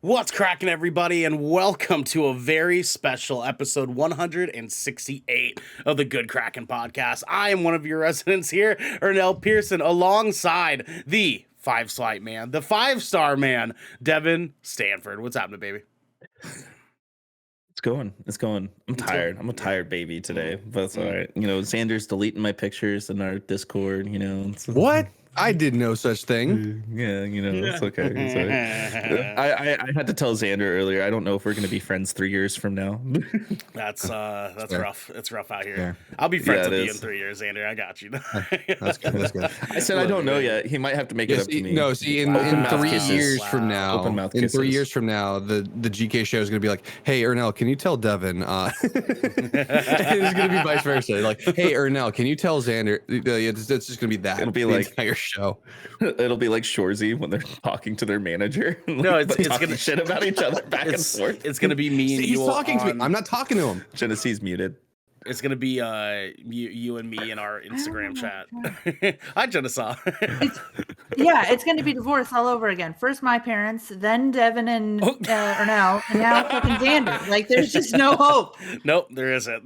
What's cracking, everybody, and welcome to a very special episode 168 of the Good Kraken podcast. I am one of your residents here, Ernell Pearson, alongside the five-star man, Devin Stanford. What's happening, baby? It's going. I'm tired. I'm a tired baby today, but it's all right. You know, Xander's deleting my pictures in our Discord, you know. What? I did no such thing. Yeah, you know, it's okay. It's all right. I had to tell Xander earlier, I don't know if we're going to be friends 3 years from now. That's rough. It's rough out here. Yeah. I'll be friends with you in 3 years, Xander. I got you. That's good. I said I don't know yet. He might have to make it up to me. No, see, in 3 years from now, in 3 years from now, the GK show is going to be like, hey, Ernell, can you tell Devin? It's going to be vice versa. Like, hey, Ernell, can you tell Xander? It's just going to be that. It'll be the like entire show. It'll be like Shorzy when they're talking to their manager. No, it's gonna shit about each other back and forth. It's gonna be me and you. He's talking to me. I'm not talking to him. Genesee's muted. It's gonna be you and me in our Instagram chat. Hi, Genesaw. It's gonna be divorce all over again. First my parents, then Devin and Ernell, and now fucking Xander. Like, there's just no hope. Nope, there isn't.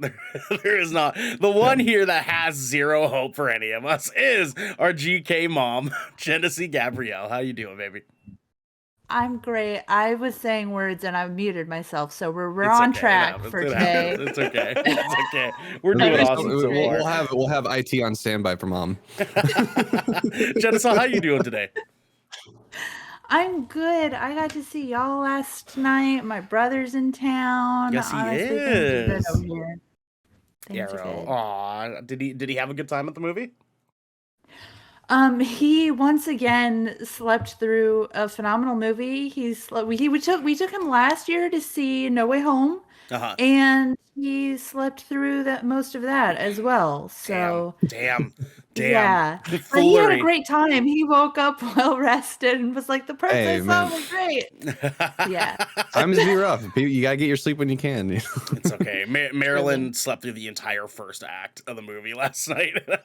There is not. The one here that has zero hope for any of us is our GK mom, Genesee Gabrielle. How you doing, baby? I'm great. I was saying words and I muted myself, so we're on track for today. It's okay. It's okay. We're doing awesome. We'll have IT on standby for mom. Genesaw, how you doing today? I'm good. I got to see y'all last night. My brother's in town. Yes, he Honestly, is. things are good over here. Things are good. Aw, did he have a good time at the movie? He once again slept through a phenomenal movie. We took him last year to see No Way Home, and he slept through most of that as well. So damn. Yeah, but he had a great time. He woke up well rested and was like, "The part I saw was great." Yeah, times be rough. You gotta get your sleep when you can. It's okay. Marilyn slept through the entire first act of the movie last night. And I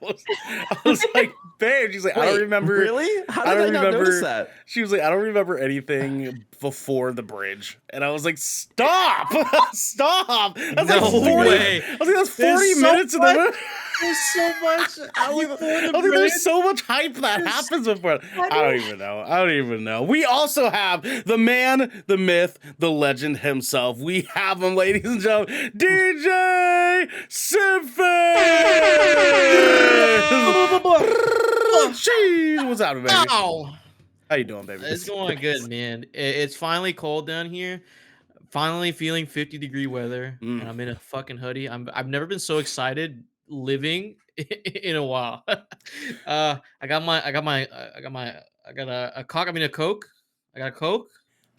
was like, babe. She's like, I don't remember. Really? How did I not notice that? She was like, I don't remember anything before the bridge. And I was like, stop. That's like 40 way. I was like, that's 40 minutes of the movie. There's so much. There's so much hype that happens before. I don't even know. We also have the man, the myth, the legend himself. We have him, ladies and gentlemen, DJ Symphony. What's happening, baby? Ow. How you doing, baby? It's going good, man. It's finally cold down here. Finally feeling 50-degree weather, and I'm in a fucking hoodie. I've never been so excited living in a while. I got a cock. I mean a Coke. I got a Coke.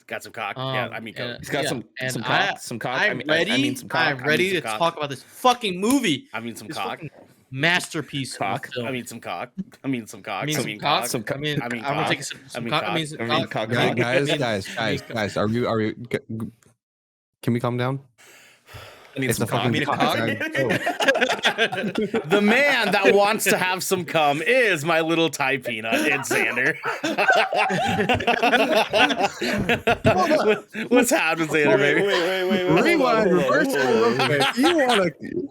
Got some cock. Yeah, I mean Coke. He's got some cock. Some cock. I'm ready. I'm ready to talk about this fucking movie. I mean some cock. Masterpiece. Cock. I mean some cock. I mean some cock. I mean cock. I mean I'm gonna take some cock. I mean cock. Guys, are we? Can we calm down? It's a fucking cock. The man that wants to have some cum is my little Thai peanut. It's Xander. What's happening, Xander, baby? Wait. Rewind. Reverse. You want to?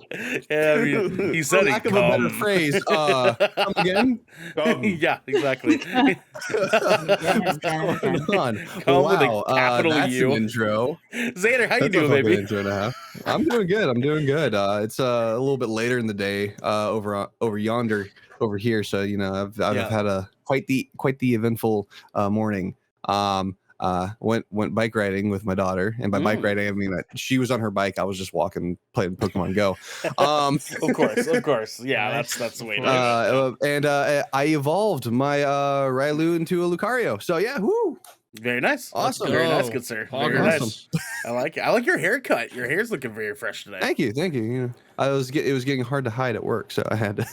Yeah, I mean, he said lack of a better phrase. Come again? Yeah, exactly. Come on. Wow. That's an intro. Xander, how you doing, baby? Intro and a half. I'm doing good. It's a little bit later in the day over yonder over here, so you know I've had a quite the eventful morning. Went bike riding with my daughter, and by bike riding I mean that she was on her bike, I was just walking playing Pokemon Go. Of course, yeah, that's the way to do it. And I evolved my Railu into a Lucario, so yeah, whoo. Very nice. Awesome. Very nice, good sir. Very nice. I like it. I like your haircut. Your hair's looking very fresh today. Thank you. You know, it was getting hard to hide at work, so I had to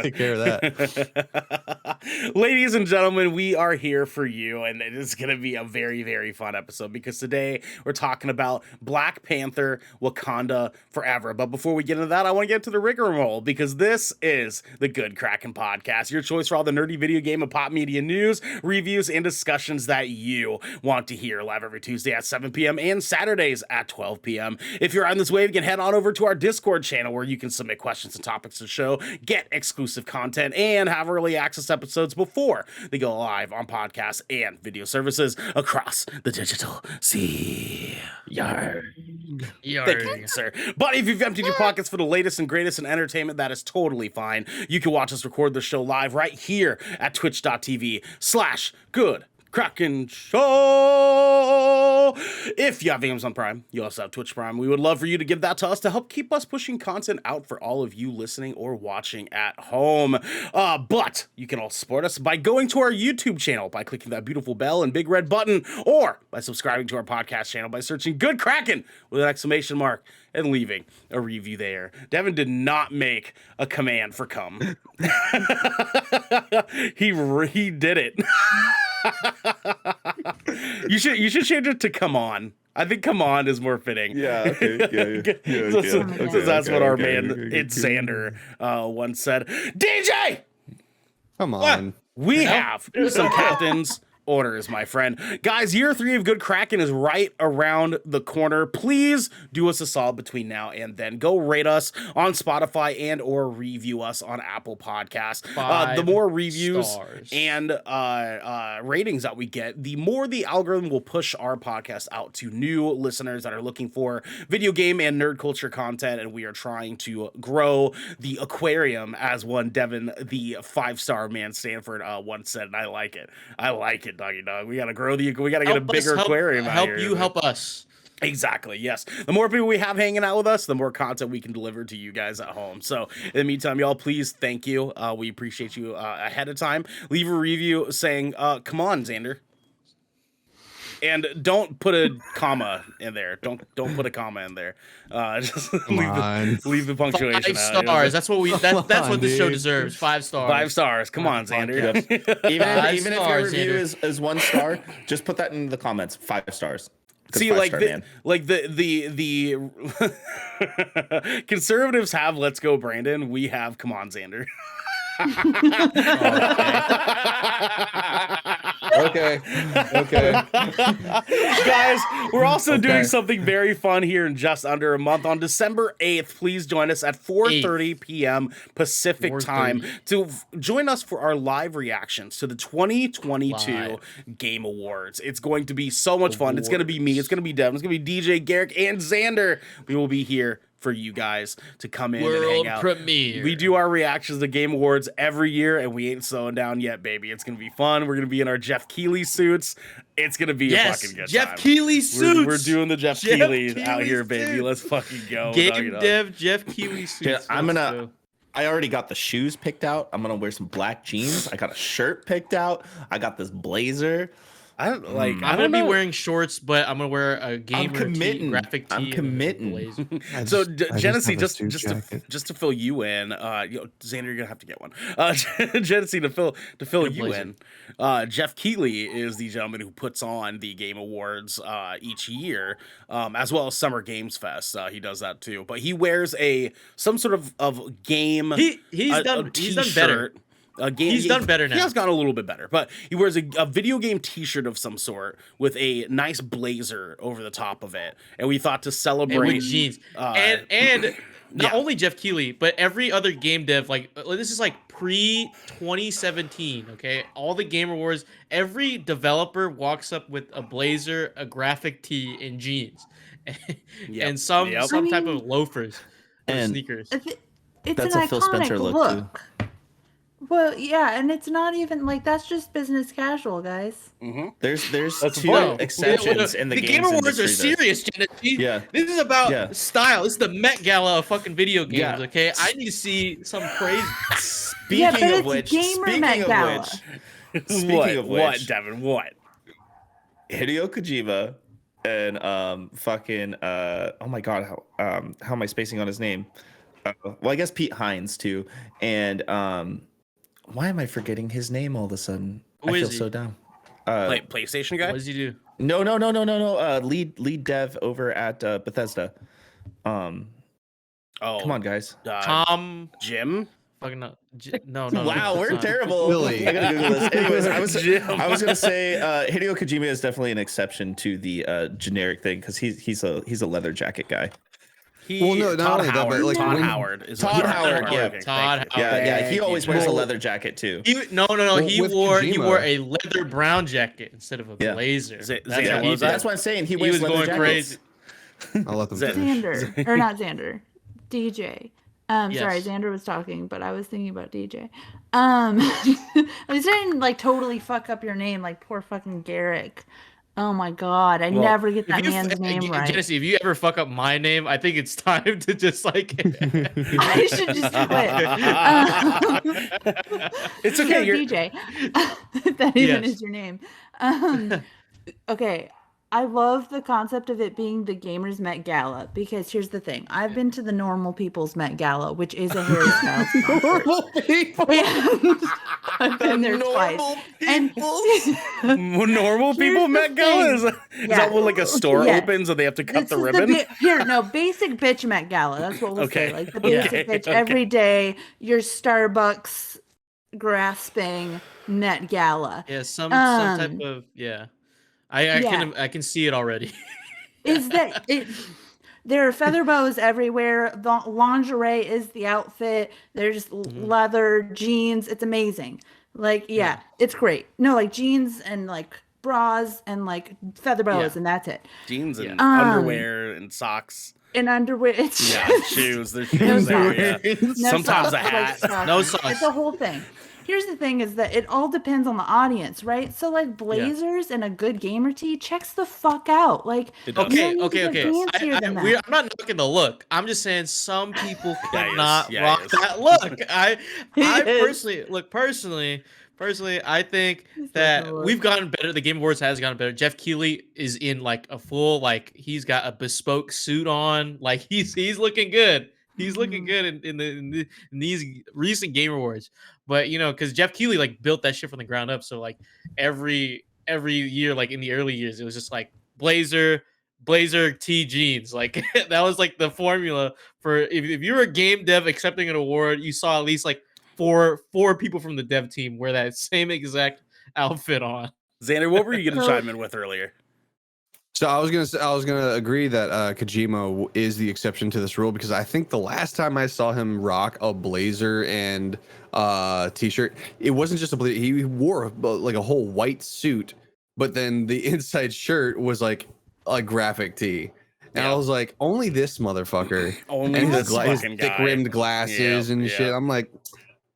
take care of that. Ladies and gentlemen, we are here for you, and it is going to be a very, very fun episode because today we're talking about Black Panther, Wakanda Forever. But before we get into that, I want to get to the rigmarole because this is the Good Kraken podcast, your choice for all the nerdy video game and pop media news, reviews, and discussion discussions that you want to hear, live every Tuesday at 7 p.m. and Saturdays at 12 p.m. If you're on this wave, you can head on over to our Discord channel where you can submit questions and topics to the show, get exclusive content, and have early access episodes before they go live on podcasts and video services across the digital sea. Yarg. Thank you, sir. But if you've emptied your pockets for the latest and greatest in entertainment, that is totally fine. You can watch us record the show live right here at twitch.tv/Good Kraken Show. If you have Amazon Prime, you also have Twitch Prime. We would love for you to give that to us to help keep us pushing content out for all of you listening or watching at home. But you can also support us by going to our YouTube channel by clicking that beautiful bell and big red button, or by subscribing to our podcast channel by searching Good Kraken with an exclamation mark and leaving a review there. Devin did not make a command for come. He did it. You should change it to come on. I think come on is more fitting. Yeah, okay. That's what our man It's Xander once said. DJ! Come on. We have some captain's orders, my friend. Guys, year 3 of Good Kraken is right around the corner. Please do us a solid between now and then. Go rate us on Spotify and or review us on Apple Podcasts. The more reviews and ratings that we get, the more the algorithm will push our podcast out to new listeners that are looking for video game and nerd culture content, and we are trying to grow the aquarium, as one Devin, the 5-star man Stanford, once said, and I like it, doggy dog. We gotta grow we gotta get a bigger aquarium out help here. You help us. Exactly, yes. The more people we have hanging out with us, the more content we can deliver to you guys at home. So in the meantime, y'all, please, thank you. We appreciate you ahead of time. Leave a review saying, come on, Xander. And don't put a comma in there. Don't put a comma in there. Just leave the punctuation 5 out. stars. That's what that's what the show deserves. 5 stars. 5 stars. Come on, Xander. Even if your review is 1 star, just put that in the comments. 5 stars. See, like the conservatives have "Let's Go Brandon." We have "Come on, Xander." Okay. Guys, we're also doing something very fun here in just under a month. On December 8th, please join us at 4:30 p.m. Pacific time to join us for our live reactions to the 2022 Game Awards. It's going to be so much fun. It's going to be me. It's going to be Devin. It's going to be DJ, Garrick, and Xander. We will be here for you guys to come in and hang out. Premiere. We do our reactions to Game Awards every year, and we ain't slowing down yet, baby. It's gonna be fun. We're gonna be in our Jeff Keighley suits. It's gonna be a fucking good Jeff time. Keighley suits. We're doing the Jeff Keighley out here, baby. Let's fucking go. Game dev Jeff Keighley suits. Yeah, I already got the shoes picked out. I'm gonna wear some black jeans. I got a shirt picked out. I got this blazer. I'm gonna be wearing shorts, but I'm gonna wear a gamer graphic tee. I'm committing. So Genesee, just to fill you in, Xander, you're gonna have to get one. Genesee, to fill you in, Jeff Keighley is the gentleman who puts on the Game Awards each year, as well as Summer Games Fest. He does that too, but he wears some sort of game. He's done better. He's done better now. He has gotten a little bit better, but he wears a video game T-shirt of some sort with a nice blazer over the top of it, and we thought to celebrate and with jeans and not only Jeff Keighley, but every other game dev. Like this is like pre-2017. Okay, all the Game Awards, every developer walks up with a blazer, a graphic tee, and jeans, and some type of loafers and sneakers. It's that's an a Phil iconic Spencer look too. Well, yeah, and it's not even like that's just business casual, guys. Mm-hmm. There's 2 exceptions in the Game Awards are serious, Genesee. Yeah, this is about style. This is the Met Gala of fucking video games. Okay, I need to see some crazy. Speaking of which, what, Devin? What? Hideo Kojima and oh my god, how am I spacing on his name? Well, I guess Pete Hines too, and why am I forgetting his name all of a sudden? Who I is feel he? so down. PlayStation guy? What does he do? No. Lead dev over at Bethesda. Come on, guys. Jim? Fucking no. Wow, it's we're not. terrible. Really? I gotta Google this. Anyways, Jim. I was gonna say Hideo Kojima is definitely an exception to the generic thing because he's a leather jacket guy. Well, no, not Todd only that, Howard. but, like, Todd when- Howard is Todd what- Howard, okay, yeah. thank Todd you. Howard. Yeah, Thank he you, always wears a Jim. leather jacket too. No. Well, He with wore Kojima- a leather brown jacket instead of a Yeah. blazer. Xander, That's what what he was did. that? That's what I'm saying. He He wears was leather going jackets. crazy. I'll let them Xander. finish. Xander, or not Xander, DJ. Sorry, Yes. Xander was talking, but I was thinking about DJ. I didn't like totally fuck up your name, like poor fucking Garrick. Oh my god, I Well, never get If that you, man's name right. Genesee, if you ever fuck up my name, I think it's time to just like. I should just quit. It's okay. So You're, DJ, if that even Yes. is your name. Okay, I love the concept of it being the Gamers Met Gala because here's the thing: I've been to the Normal People's Met Gala, which is a Harry Styles concert. Normal people. And I've been there twice. And normal people the Met Gala? Is thing. that when like a store Yes. opens and they have to cut This the is ribbon? basic bitch Met Gala. That's what we'll Okay, say. Like the okay, basic bitch okay. every day. Your Starbucks grasping Met Gala. Yeah, some type Um, of I yeah. can see it already. Is that it? There are feather bows everywhere. The lingerie is the outfit. There's leather jeans. It's amazing. Like, yeah, it's great. No, like jeans and like bras and like feather bows, and that's it. Jeans and Yeah. underwear and socks. And underwear. It's Yeah, just- shoes. There's No shoes there. socks. Yeah. No Sometimes socks, a hat. socks. No socks. It's the whole thing. Here's the thing is that it all depends on the audience, right? So like blazers and a good gamer tee checks the fuck out. Like It does. you don't Okay. need to get fancier than that. I'm not knocking the look. I'm just saying some people Yeah, he is. cannot Yeah, he rock is. that look. I is. personally, I think He's that such a we've look. gotten better. The Game Awards has gotten better. Jeff Keighley is in like a full, like he's got a bespoke suit on. Like he's looking good. He's looking good in these recent Game Awards. But you know, because Jeff Keighley like built that shit from the ground up. So like every year, like in the early years, it was just like blazer tee jeans. Like that was like the formula for if you were a game dev accepting an award, you saw at least like four people from the dev team wear that same exact outfit on. Xander, what were you going to chime in with earlier? So I was gonna agree that Kojima is the exception to this rule because I think the last time I saw him rock a blazer and t-shirt, it wasn't just a blazer. He wore like a whole white suit, but then the inside shirt was like a graphic tee. And I was like, only this motherfucker. Only and this his fucking thick guy. rimmed glasses and shit. I'm like,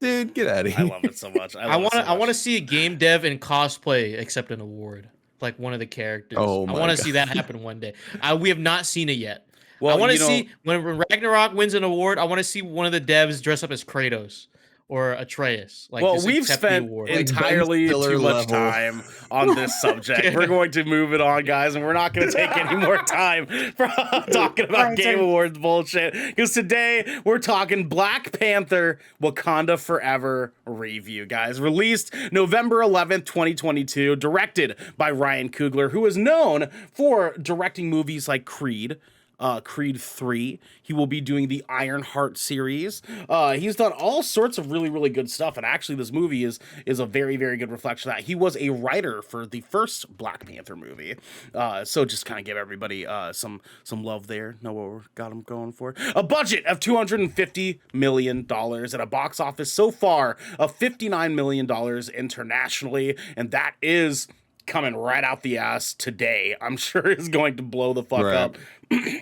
dude, get out of here. I love it so much. I want to to see a game dev and cosplay accept an award, like one of the characters. Oh I my want to God. see that happen one day. We have not seen it yet. Well, I want you to know- see when Ragnarok wins an award. I want to see one of the devs dress up as Kratos or Atreus. Like, Well, just we've accept the spent award. entirely Ben Stiller too much level. time on this subject. We're going to move it on, guys, and we're not going to take any more time from talking about Right, Game so- Awards bullshit. Because today we're talking Black Panther Wakanda Forever review, guys. Released November 11th, 2022, directed by Ryan Coogler, who is known for directing movies like Creed 3. He will be doing the Ironheart series. He's done all sorts of really, really good stuff. And actually, this movie is a very, very good reflection of that. He was a writer for the first Black Panther movie. So just kind of give everybody some love there. Know what we got him going for. A budget of $250 million and a box office so far of $59 million internationally. And that is coming right out the ass today. I'm sure is going to blow the fuck Right. up.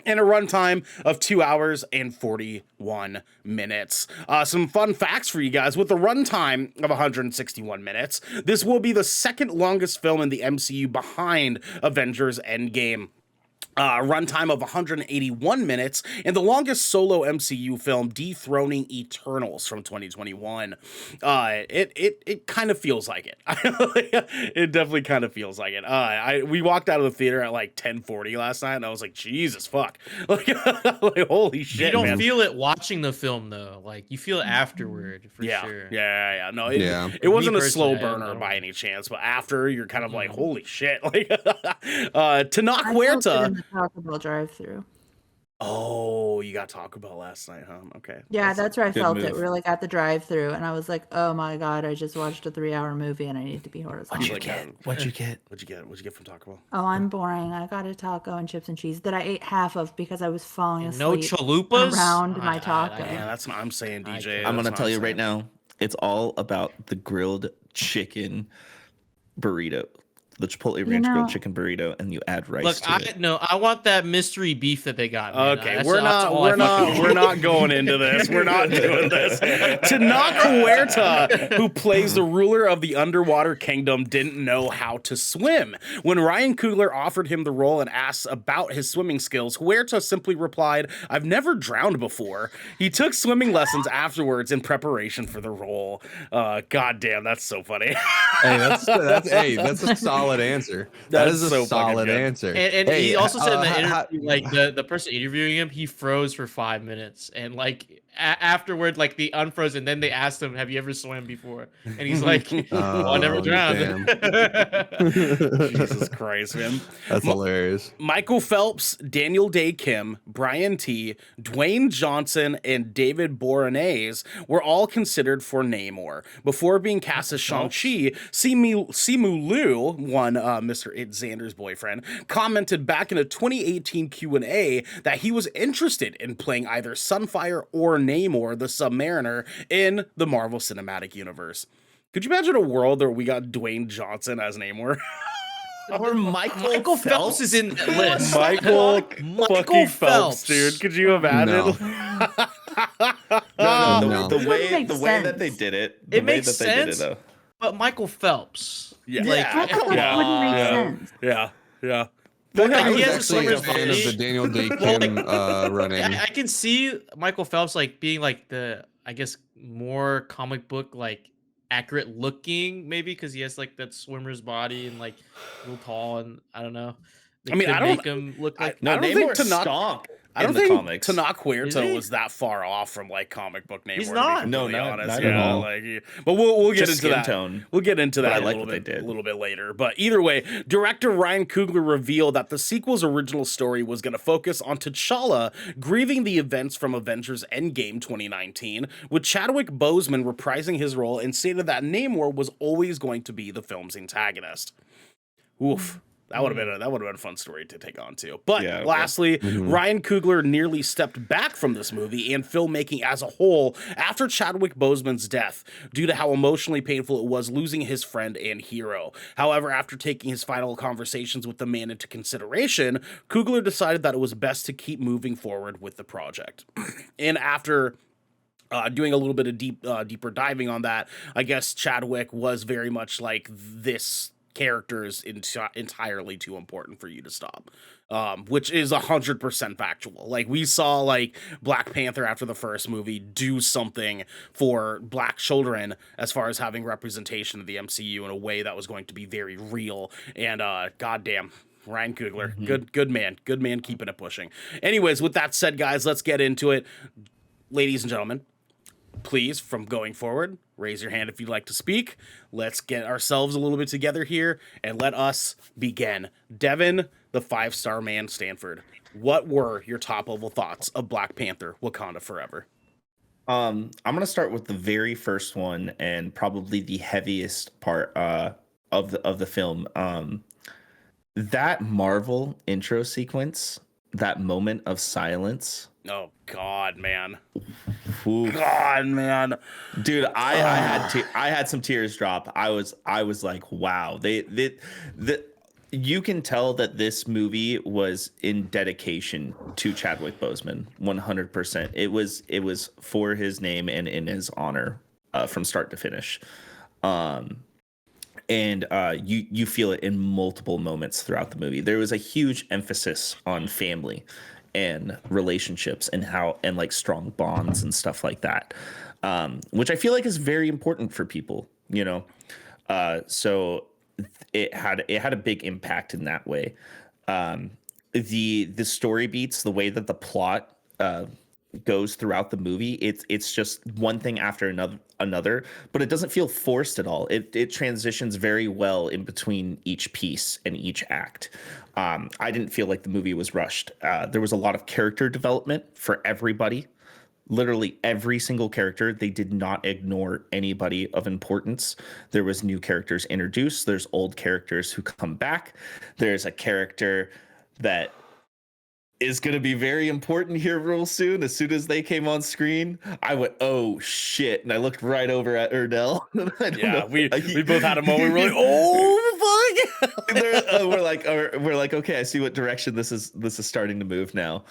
And a runtime of 2 hours and 41 minutes. Some fun facts for you guys. With a runtime of 161 minutes, this will be the second longest film in the MCU behind Avengers Endgame. Runtime of 181 minutes, and the longest solo MCU film, dethroning Eternals from 2021. It kind of feels like it. It definitely kind of feels like it. We walked out of the theater at like 10:40 last night, and I was like, Jesus fuck, like holy shit, you don't man. feel it watching the film though. Like you feel it afterward for sure. Yeah. No, it, Yeah. it wasn't a personally, slow I don't burner know. by any chance, but after you're kind of like, holy shit, like Tanakh I felt it Huerta. in the Taco Bell drive-through. Oh, you got Taco Bell last night, huh? Okay. Yeah, that's where I good felt it. move. We were like at the drive-through, and I was like, "Oh my god, I just watched a 3-hour movie, and I need to be horizontal." What'd you get? What'd you get? What'd you get from Taco Bell? Oh, I'm boring. I got a taco and chips and cheese that I ate half of because I was falling And no asleep chalupas around my taco. Yeah, that's what I'm saying, I DJ. get it. I'm That's gonna what tell you right saying. now, it's all about the grilled chicken burrito, the Chipotle Ranch grilled chicken burrito, and you add rice Look, to it. I want that mystery beef that they got. Man. Okay, That's we're all I fucking we're not going into this. We're not doing this. Tanaka Huerta, who plays the ruler of the underwater kingdom, didn't know how to swim. When Ryan Coogler offered him the role and asked about his swimming skills, Huerta simply replied, "I've never drowned before." He took swimming lessons afterwards in preparation for the role. God damn, that's so funny. Hey, that's a solid answer. That That's is a so fucking solid good. answer. And Hey, he also said in the ha- interview, like the person interviewing him, he froze for 5 minutes, and like afterward, like the unfrozen. Then they asked him, "Have you ever swam before?" And he's like, "Oh, I never drowned." Jesus Christ, man. That's hilarious. Michael Phelps, Daniel Day Kim, Brian T, Dwayne Johnson, and David Boreanaz were all considered for Namor. Before being cast as Shang-Chi, Simu Liu, Mr. Xander's boyfriend, commented back in a 2018 Q&A that he was interested in playing either Sunfire or Namor, the Submariner, in the Marvel Cinematic Universe. Could you imagine a world where we got Dwayne Johnson as Namor? Or Michael Phelps is in that list. Michael fucking Phelps, Phelps. dude. Could you imagine? No, the way makes that they sense. did it, It makes sense. But Michael Phelps, Yeah. like, That wouldn't make sense. Yeah. Like, I he was has a actually a swimmer's fan of body. the Daniel Day Kim running. I can see Michael Phelps like being like the, I guess, more comic book like accurate looking, maybe because he has like that swimmer's body and like a little tall, and I don't know. They could make him look like. I don't think stonk. I don't in the think comics. Tanaka Is Huerta he? was that far off from like comic book Namor. He's to be not. completely No, honest. not Yeah, at all. like, but we'll get Just into skin that. tone. We'll get into But that I a like little what they bit, did. a little bit later. But either way, director Ryan Coogler revealed that the sequel's original story was going to focus on T'Challa grieving the events from Avengers Endgame 2019, with Chadwick Boseman reprising his role, and stated that Namor was always going to be the film's antagonist. Oof. That would have been a fun story to take on too. But Yeah, lastly, Ryan Coogler nearly stepped back from this movie and filmmaking as a whole after Chadwick Boseman's death, due to how emotionally painful it was losing his friend and hero. However, after taking his final conversations with the man into consideration, Coogler decided that it was best to keep moving forward with the project. And after doing a little bit of deeper diving on that, I guess Chadwick was very much like, this character is entirely too important for you to stop, which is 100% factual. Like, we saw like Black Panther after the first movie do something for Black children as far as having representation of the MCU in a way that was going to be very real. And goddamn, Ryan Coogler, good man keeping it pushing. Anyways, with that said, guys, let's get into it. Ladies and gentlemen, please, from going forward, raise your hand if you'd like to speak. Let's get ourselves a little bit together here and let us begin. Devin, the 5-star man Stanford, what were your top level thoughts of Black Panther: Wakanda Forever? I'm gonna start with the very first one and probably the heaviest part of the film. That Marvel intro sequence, that moment of silence. Oh God, man. Oof. God, man. Dude, I had some tears drop. I was like, wow. You can tell that this movie was in dedication to Chadwick Boseman, 100%. It was for his name and in his honor, from start to finish. And you feel it in multiple moments throughout the movie. There was a huge emphasis on family and relationships and like strong bonds and stuff like that, which I feel like is very important for people, you know. So it had a big impact in that way. The story beats, the way that the plot goes throughout the movie, it's just one thing after another, but it doesn't feel forced at all. It transitions very well in between each piece and each act. I didn't feel like the movie was rushed. There was a lot of character development for everybody, literally every single character. They did not ignore anybody of importance. There was new characters introduced, there's old characters who come back, there's a character that is going to be very important here real soon. As soon as they came on screen, I went, "Oh shit!" And I looked right over at Erdell. Yeah, we both had a moment. We're like, "Oh fuck!" we're like, okay, I see what direction this is starting to move now.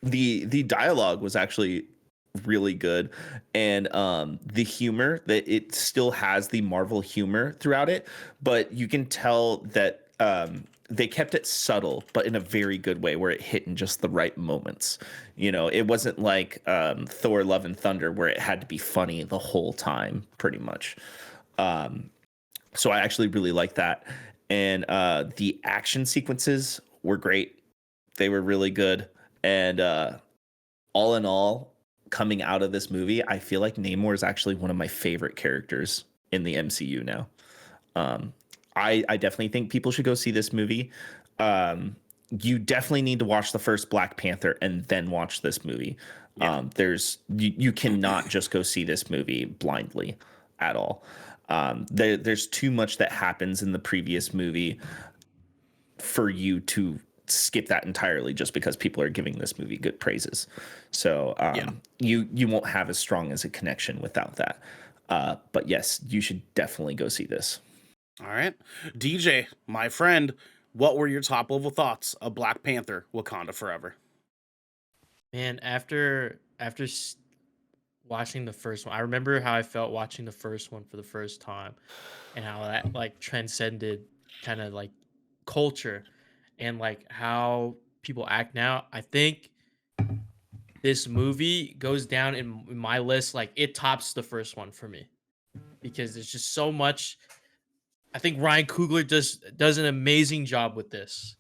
The dialogue was actually really good, and the humor, that it still has the Marvel humor throughout it, but you can tell that they kept it subtle, but in a very good way, where it hit in just the right moments. It wasn't like Thor: Love and Thunder, where it had to be funny the whole time, pretty much. So I actually really like that, and the action sequences were great. They were really good, and all in all, coming out of this movie, I feel like Namor is actually one of my favorite characters in the MCU now. I definitely think people should go see this movie. You definitely need to watch the first Black Panther and then watch this movie. Yeah. You cannot just go see this movie blindly at all. There's too much that happens in the previous movie for you to skip that entirely just because people are giving this movie good praises. So you won't have as strong as a connection without that. But yes, you should definitely go see this. All right. DJ, my friend, what were your top level thoughts of Black Panther: Wakanda Forever? Man, after watching the first one, I remember how I felt watching the first one for the first time, and how that like transcended kind of like culture and like how people act now. I think this movie goes down in my list, like it tops the first one for me, because there's just so much. I think Ryan Coogler does an amazing job with this,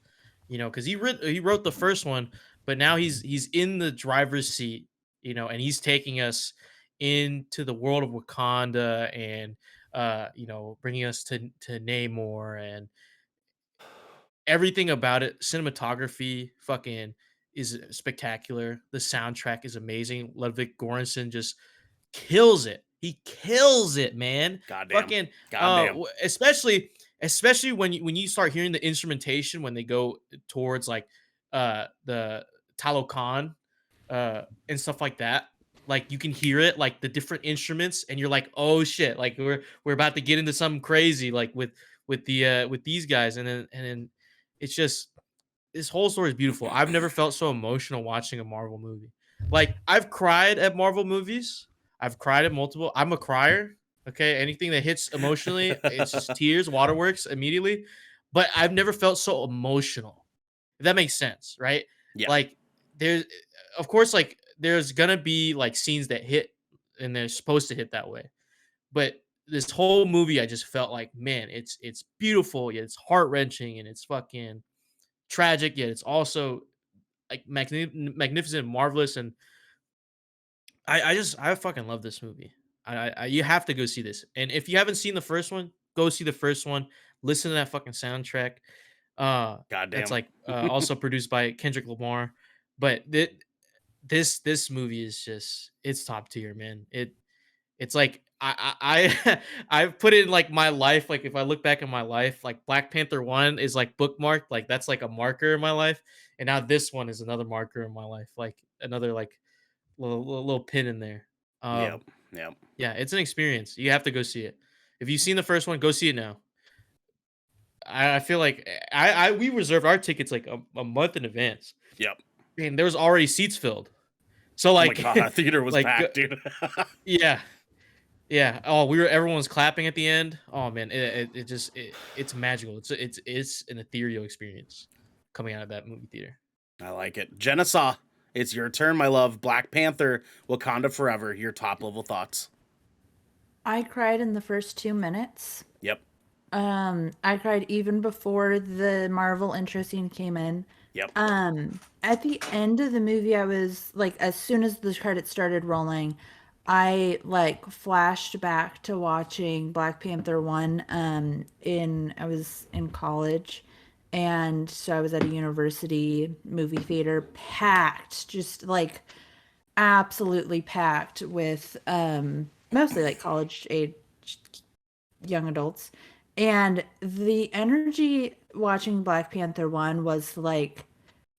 because he wrote the first one, but now he's in the driver's seat, and he's taking us into the world of Wakanda, and bringing us to Namor, and everything about it. Cinematography fucking is spectacular. The soundtrack is amazing. Ludwig Göransson just kills it. He kills it, man. Goddamn. Fucking Goddamn. especially when you start hearing the instrumentation when they go towards like the Talokan and stuff like that. Like you can hear it, like the different instruments, and you're like, oh shit, like we're about to get into something crazy, like with these guys, and then it's just, this whole story is beautiful. I've never felt so emotional watching a Marvel movie. Like I've cried at Marvel movies. I've cried at multiple. I'm a crier. Okay, anything that hits emotionally, it's just tears, waterworks immediately. But I've never felt so emotional. If that makes sense, right? Yeah. Like there's, of course, like there's gonna be like scenes that hit, and they're supposed to hit that way. But this whole movie, I just felt like, man, it's beautiful, yet it's heart wrenching, and it's fucking tragic, yet it's also like magnificent, marvelous, and I fucking love this movie. I you have to go see this, and if you haven't seen the first one, go see the first one. Listen to that fucking soundtrack. Goddamn. That's like also produced by Kendrick Lamar, but this movie is just, it's top tier, man. It's like I've put it in like my life. Like if I look back in my life, like Black Panther 1 is like bookmarked, like that's like a marker in my life, and now this one is another marker in my life, like another like little pin in there. Yep. Yeah, it's an experience. You have to go see it. If you've seen the first one, go see it now. I feel like we reserved our tickets like a month in advance. Yep. And there was already seats filled. So like, oh my God, that theater was like, packed, dude. Yeah. Oh, everyone was clapping at the end. Oh man, it's magical. It's an ethereal experience coming out of that movie theater. I like it. Jenna, it's your turn, my love. Black Panther: Wakanda Forever. Your top level thoughts. I cried in the first 2 minutes. Yep. I cried even before the Marvel intro scene came in. Yep. at the end of the movie, I was like, as soon as the credits started rolling, I like flashed back to watching Black Panther 1. I was in college, and so I was at a university movie theater, packed, just like absolutely packed with mostly like college age young adults. And the energy watching Black Panther 1 was like,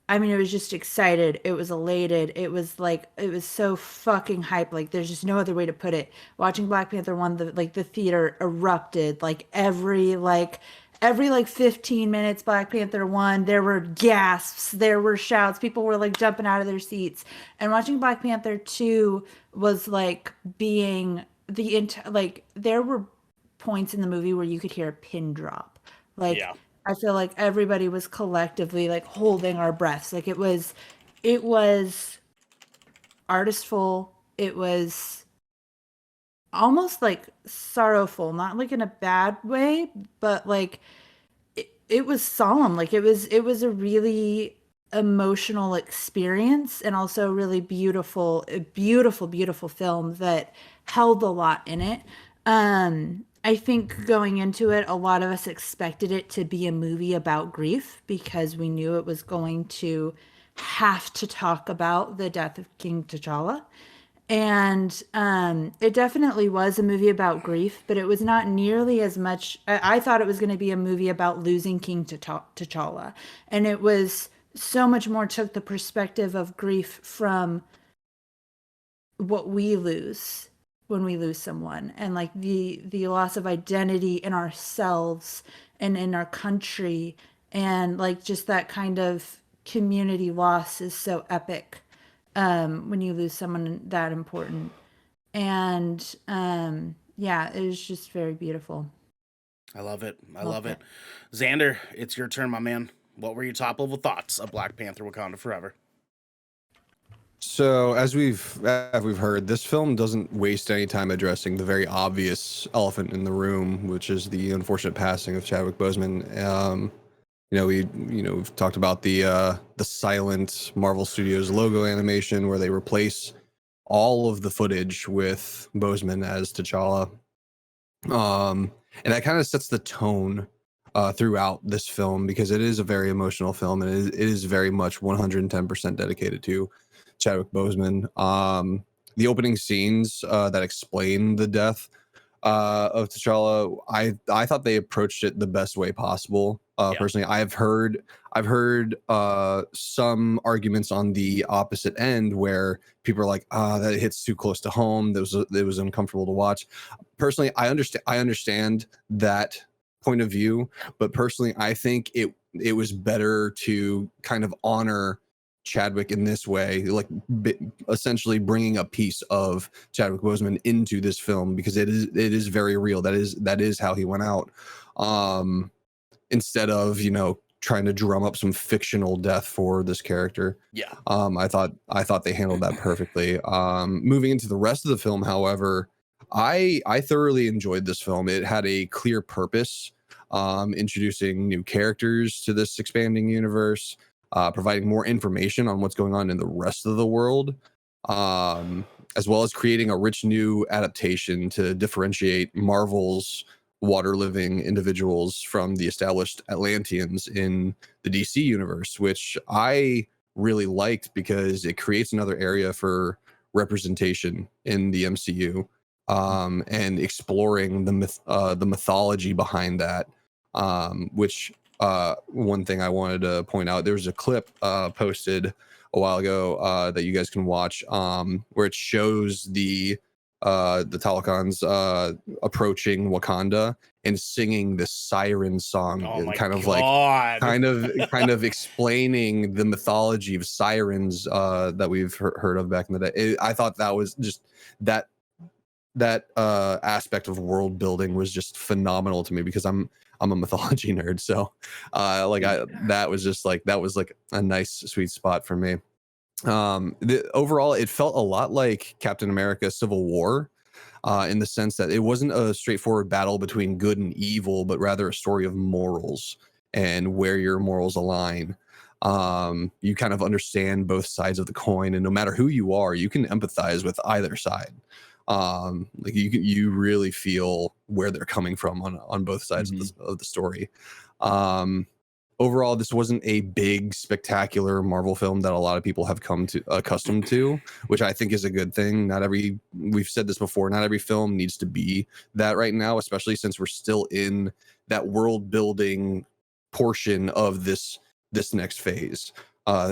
I mean, it was just excited. It was elated. It was like, it was so fucking hype. Like, there's just no other way to put it. Watching Black Panther 1, the theater erupted. Like, every like 15 minutes, Black Panther 1, there were gasps, there were shouts. People were like jumping out of their seats. And watching Black Panther 2 was like being like, there were points in the movie where you could hear a pin drop. Like, Yeah. I feel like everybody was collectively like holding our breaths. Like it was artistful. It was almost like sorrowful, not like in a bad way, but like it was solemn. Like it was a really emotional experience, and also really beautiful film that held a lot in it. I think going into it, a lot of us expected it to be a movie about grief because we knew it was going to have to talk about the death of King T'Challa. And it definitely was a movie about grief, but it was not nearly as much. I thought it was going to be a movie about losing King T'Challa. And it was so much more took the perspective of grief from what we lose when we lose someone, and like the loss of identity in ourselves and in our country, and like just that kind of community loss is so epic when you lose someone that important. And yeah, it was just very beautiful. I love it. I love it. Xander, it's your turn, my man. What were your top level thoughts of Black Panther Wakanda Forever? So as we've heard, this film doesn't waste any time addressing the very obvious elephant in the room, which is the unfortunate passing of Chadwick Boseman. We've talked about the silent Marvel Studios logo animation where they replace all of the footage with Boseman as T'Challa. And that kind of sets the tone throughout this film, because it is a very emotional film, and it is very much 110% dedicated to Chadwick Boseman. The opening scenes that explain the death of T'Challa, I thought they approached it the best way possible. Personally, I've heard some arguments on the opposite end where people are like, that hits too close to home. It was uncomfortable to watch. Personally, I understand that point of view, but personally, I think it was better to kind of honor Chadwick in this way, like essentially bringing a piece of Chadwick Boseman into this film, because it is very real. That is how he went out. Instead of trying to drum up some fictional death for this character. Yeah. I thought they handled that perfectly. Moving into the rest of the film, however, I thoroughly enjoyed this film. It had a clear purpose, introducing new characters to this expanding universe, providing more information on what's going on in the rest of the world, as well as creating a rich new adaptation to differentiate Marvel's water living individuals from the established Atlanteans in the DC universe, which I really liked because it creates another area for representation in the MCU, and exploring the mythology behind that, which one thing I wanted to point out, there was a clip posted a while ago that you guys can watch, where it shows the Talokans approaching Wakanda and singing the siren song, kind of explaining the mythology of sirens that we've heard of back in the day. I thought that was just that aspect of world building was just phenomenal to me, because I'm a mythology nerd. So that was like a nice sweet spot for me. Overall, it felt a lot like Captain America Civil War, in the sense that it wasn't a straightforward battle between good and evil, but rather a story of morals and where your morals align. You kind of understand both sides of the coin, and no matter who you are, you can empathize with either side. Like you really feel where they're coming from on both sides of the story. Overall, this wasn't a big, spectacular Marvel film that a lot of people have come to accustomed to, which I think is a good thing. We've said this before, not every film needs to be that right now, especially since we're still in that world building portion of this next phase.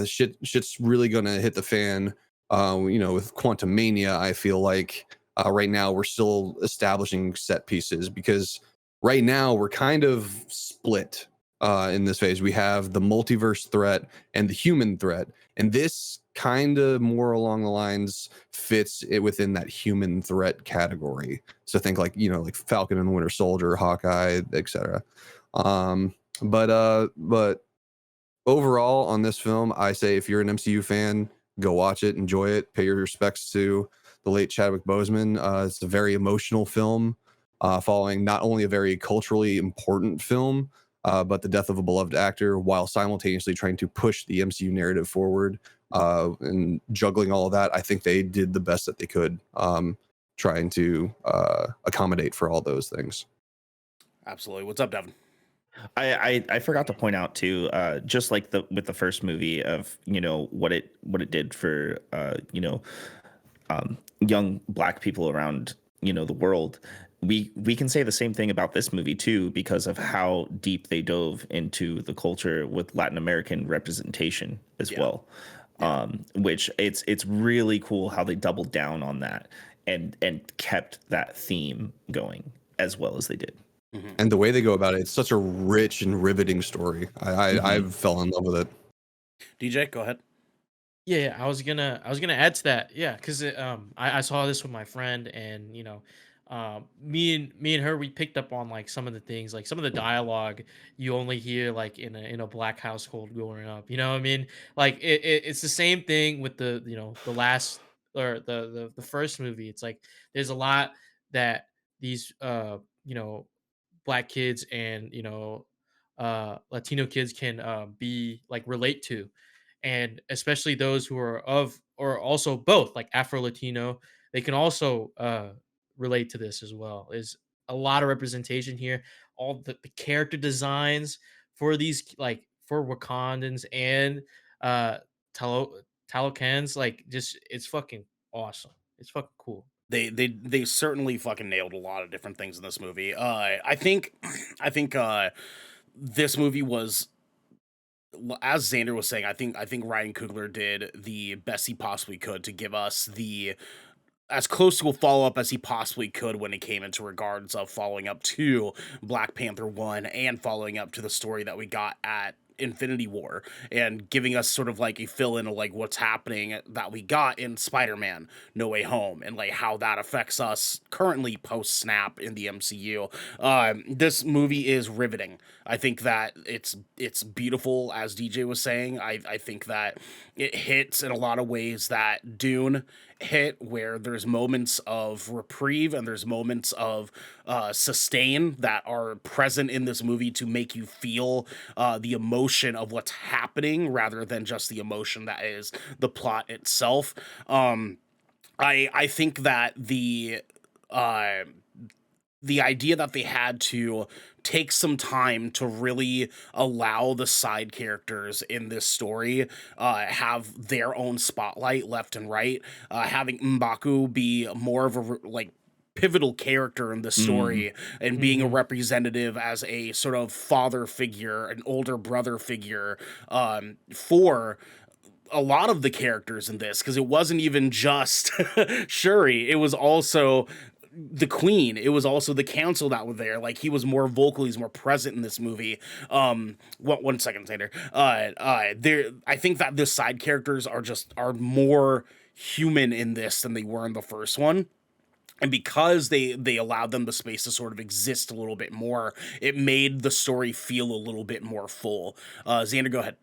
Shit's really gonna hit the fan. With Quantum Mania, I feel like right now we're still establishing set pieces, because right now we're kind of split in this phase. We have the multiverse threat and the human threat, and this kind of more along the lines fits it within that human threat category. So think like Falcon and the Winter Soldier, Hawkeye, etc. But overall on this film, I say if you're an MCU fan, go watch it, enjoy it, pay your respects to the late Chadwick Boseman. It's a very emotional film, following not only a very culturally important film, but the death of a beloved actor, while simultaneously trying to push the MCU narrative forward, and juggling all of that. I think they did the best that they could, trying to accommodate for all those things. Absolutely. What's up, Devin? I forgot to point out too, just like with the first movie of what it did for young Black people around the world. We can say the same thing about this movie too, because of how deep they dove into the culture with Latin American representation as well. Which it's really cool how they doubled down on that and kept that theme going as well as they did. And the way they go about it, it's such a rich and riveting story. I fell in love with it. DJ, go ahead. Yeah, I was gonna add to that. Yeah, because I saw this with my friend, and me and her, we picked up on like some of the things, like some of the dialogue you only hear like in a Black household growing up. You know what I mean? Like it's the same thing with the the last, or the first movie. It's like there's a lot that these Black kids and Latino kids can be like relate to, and especially those who are of, or also both, like Afro Latino, they can also relate to this as well. Is a lot of representation here. All the character designs for these, like for Wakandans and Talokans, like just it's fucking awesome. It's fucking cool. They certainly fucking nailed a lot of different things in this movie. I think this movie was, as Xander was saying, I think Ryan Coogler did the best he possibly could to give us the as close to a follow-up as he possibly could when it came into regards of following up to Black Panther 1 and following up to the story that we got at Infinity War, and giving us sort of like a fill-in of like what's happening that we got in Spider-Man No Way Home, and like how that affects us currently post-snap in the MCU. This movie is riveting. I think that it's beautiful, as DJ was saying. I think that it hits in a lot of ways that Dune hit, where there's moments of reprieve and there's moments of sustain that are present in this movie to make you feel the emotion of what's happening, rather than just the emotion that is the plot itself. I think that the idea that they had to take some time to really allow the side characters in this story have their own spotlight left and right, having M'Baku be more of a like pivotal character in the story, and being a representative as a sort of father figure, an older brother figure, for a lot of the characters in this, because it wasn't even just Shuri, it was also the Queen, it was also the council that were there. Like, he was more vocal, he's more present in this movie. One second, Xander. I think that the side characters are more human in this than they were in the first one. And because they allowed them the space to sort of exist a little bit more, it made the story feel a little bit more full. Xander, go ahead.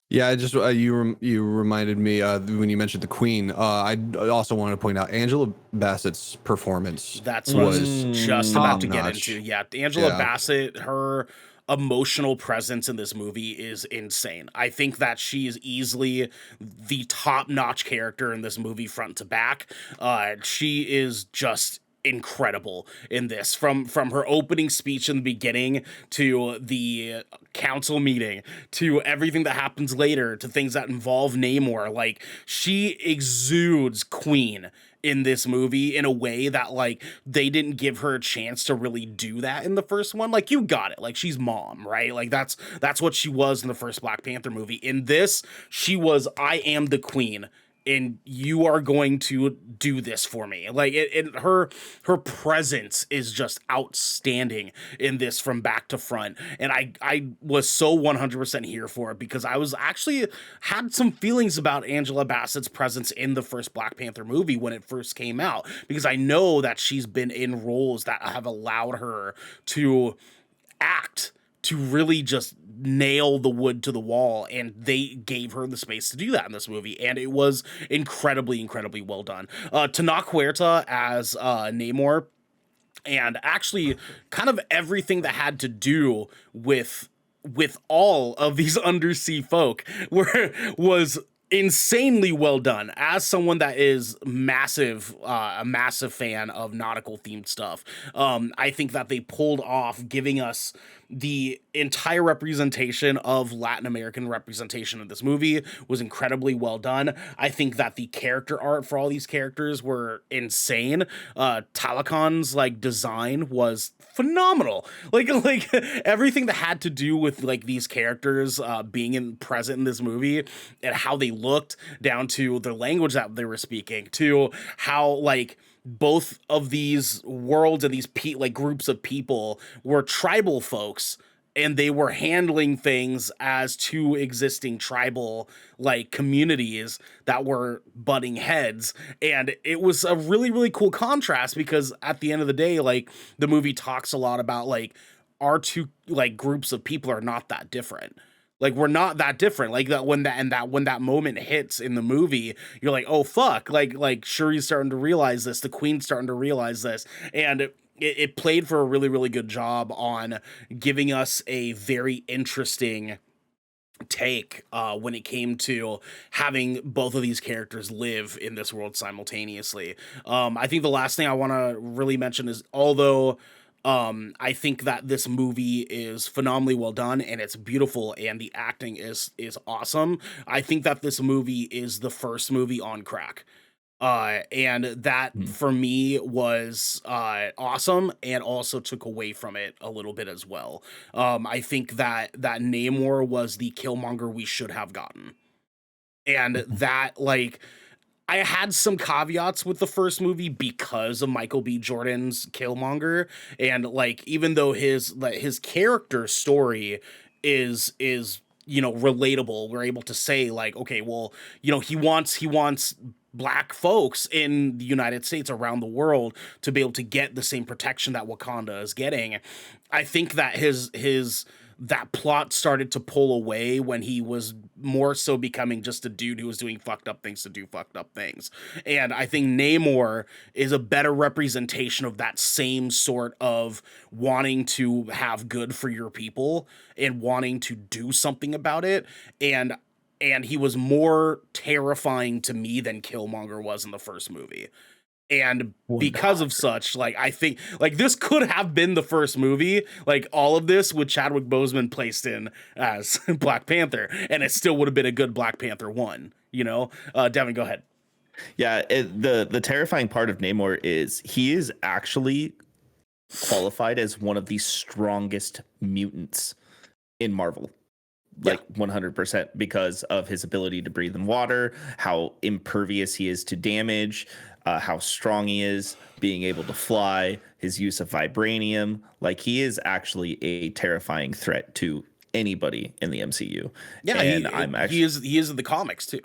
Yeah, I just you reminded me when you mentioned the Queen. I also wanted to point out Angela Bassett's performance. That's what I was just about to get into. Yeah, Angela Bassett, her emotional presence in this movie is insane. I think that she is easily the top-notch character in this movie front to back. She is just incredible in this, from her opening speech in the beginning to the council meeting to everything that happens later to things that involve Namor. Like, she exudes queen in this movie in a way that, like, they didn't give her a chance to really do that in the first one. Like, you got it, like, she's mom, right? Like, that's what she was in the first Black Panther movie. In this, she was, I am the queen, and you are going to do this for me. Like, her presence is just outstanding in this from back to front. And I was so 100% here for it, because I was actually had some feelings about Angela Bassett's presence in the first Black Panther movie when it first came out, because I know that she's been in roles that have allowed her to act, to really just nail the wood to the wall, and they gave her the space to do that in this movie, and it was incredibly well done. Tenoch Huerta as Namor, and actually kind of everything that had to do with all of these undersea folk was insanely well done. As someone that is a massive fan of nautical themed stuff, I think that they pulled off giving us the entire representation of Latin American representation in this movie was incredibly well done. I think that the character art for all these characters were insane. Talakon's like design was phenomenal. Like everything that had to do with like these characters being present in this movie, and how they looked, down to the language that they were speaking, to how like both of these worlds and these groups of people were tribal folks, and they were handling things as two existing tribal like communities that were butting heads. And it was a really cool contrast, because at the end of the day, like, the movie talks a lot about like our two like groups of people are not that different. Like, we're not that different. Like, that when that moment hits in the movie, you're like, oh fuck, like Shuri's starting to realize this, the Queen's starting to realize this, and it played for a really good job on giving us a very interesting take when it came to having both of these characters live in this world simultaneously. I think the last thing I want to really mention is, although I think that this movie is phenomenally well done and it's beautiful and the acting is awesome, I think that this movie is the first movie on crack. And that for me was awesome, and also took away from it a little bit as well. I think that Namor was the Killmonger we should have gotten. And that, like, I had some caveats with the first movie because of Michael B. Jordan's Killmonger, and like, even though his character story is relatable, we're able to say like, okay, well, he wants Black folks in the United States, around the world, to be able to get the same protection that Wakanda is getting. I think that that plot started to pull away when he was more so becoming just a dude who was doing fucked up things to do fucked up things. And I think Namor is a better representation of that same sort of wanting to have good for your people and wanting to do something about it. And he was more terrifying to me than Killmonger was in the first movie. And because of such, like, I think like this could have been the first movie, like all of this with Chadwick Boseman placed in as Black Panther, and it still would have been a good Black Panther 1, Devin, go ahead. Yeah, the terrifying part of Namor is he is actually qualified as one of the strongest mutants in Marvel. Like 100%, because of his ability to breathe in water, how impervious he is to damage, how strong he is, being able to fly, his use of vibranium. Like, he is actually a terrifying threat to anybody in the MCU. Yeah, and he is in the comics too.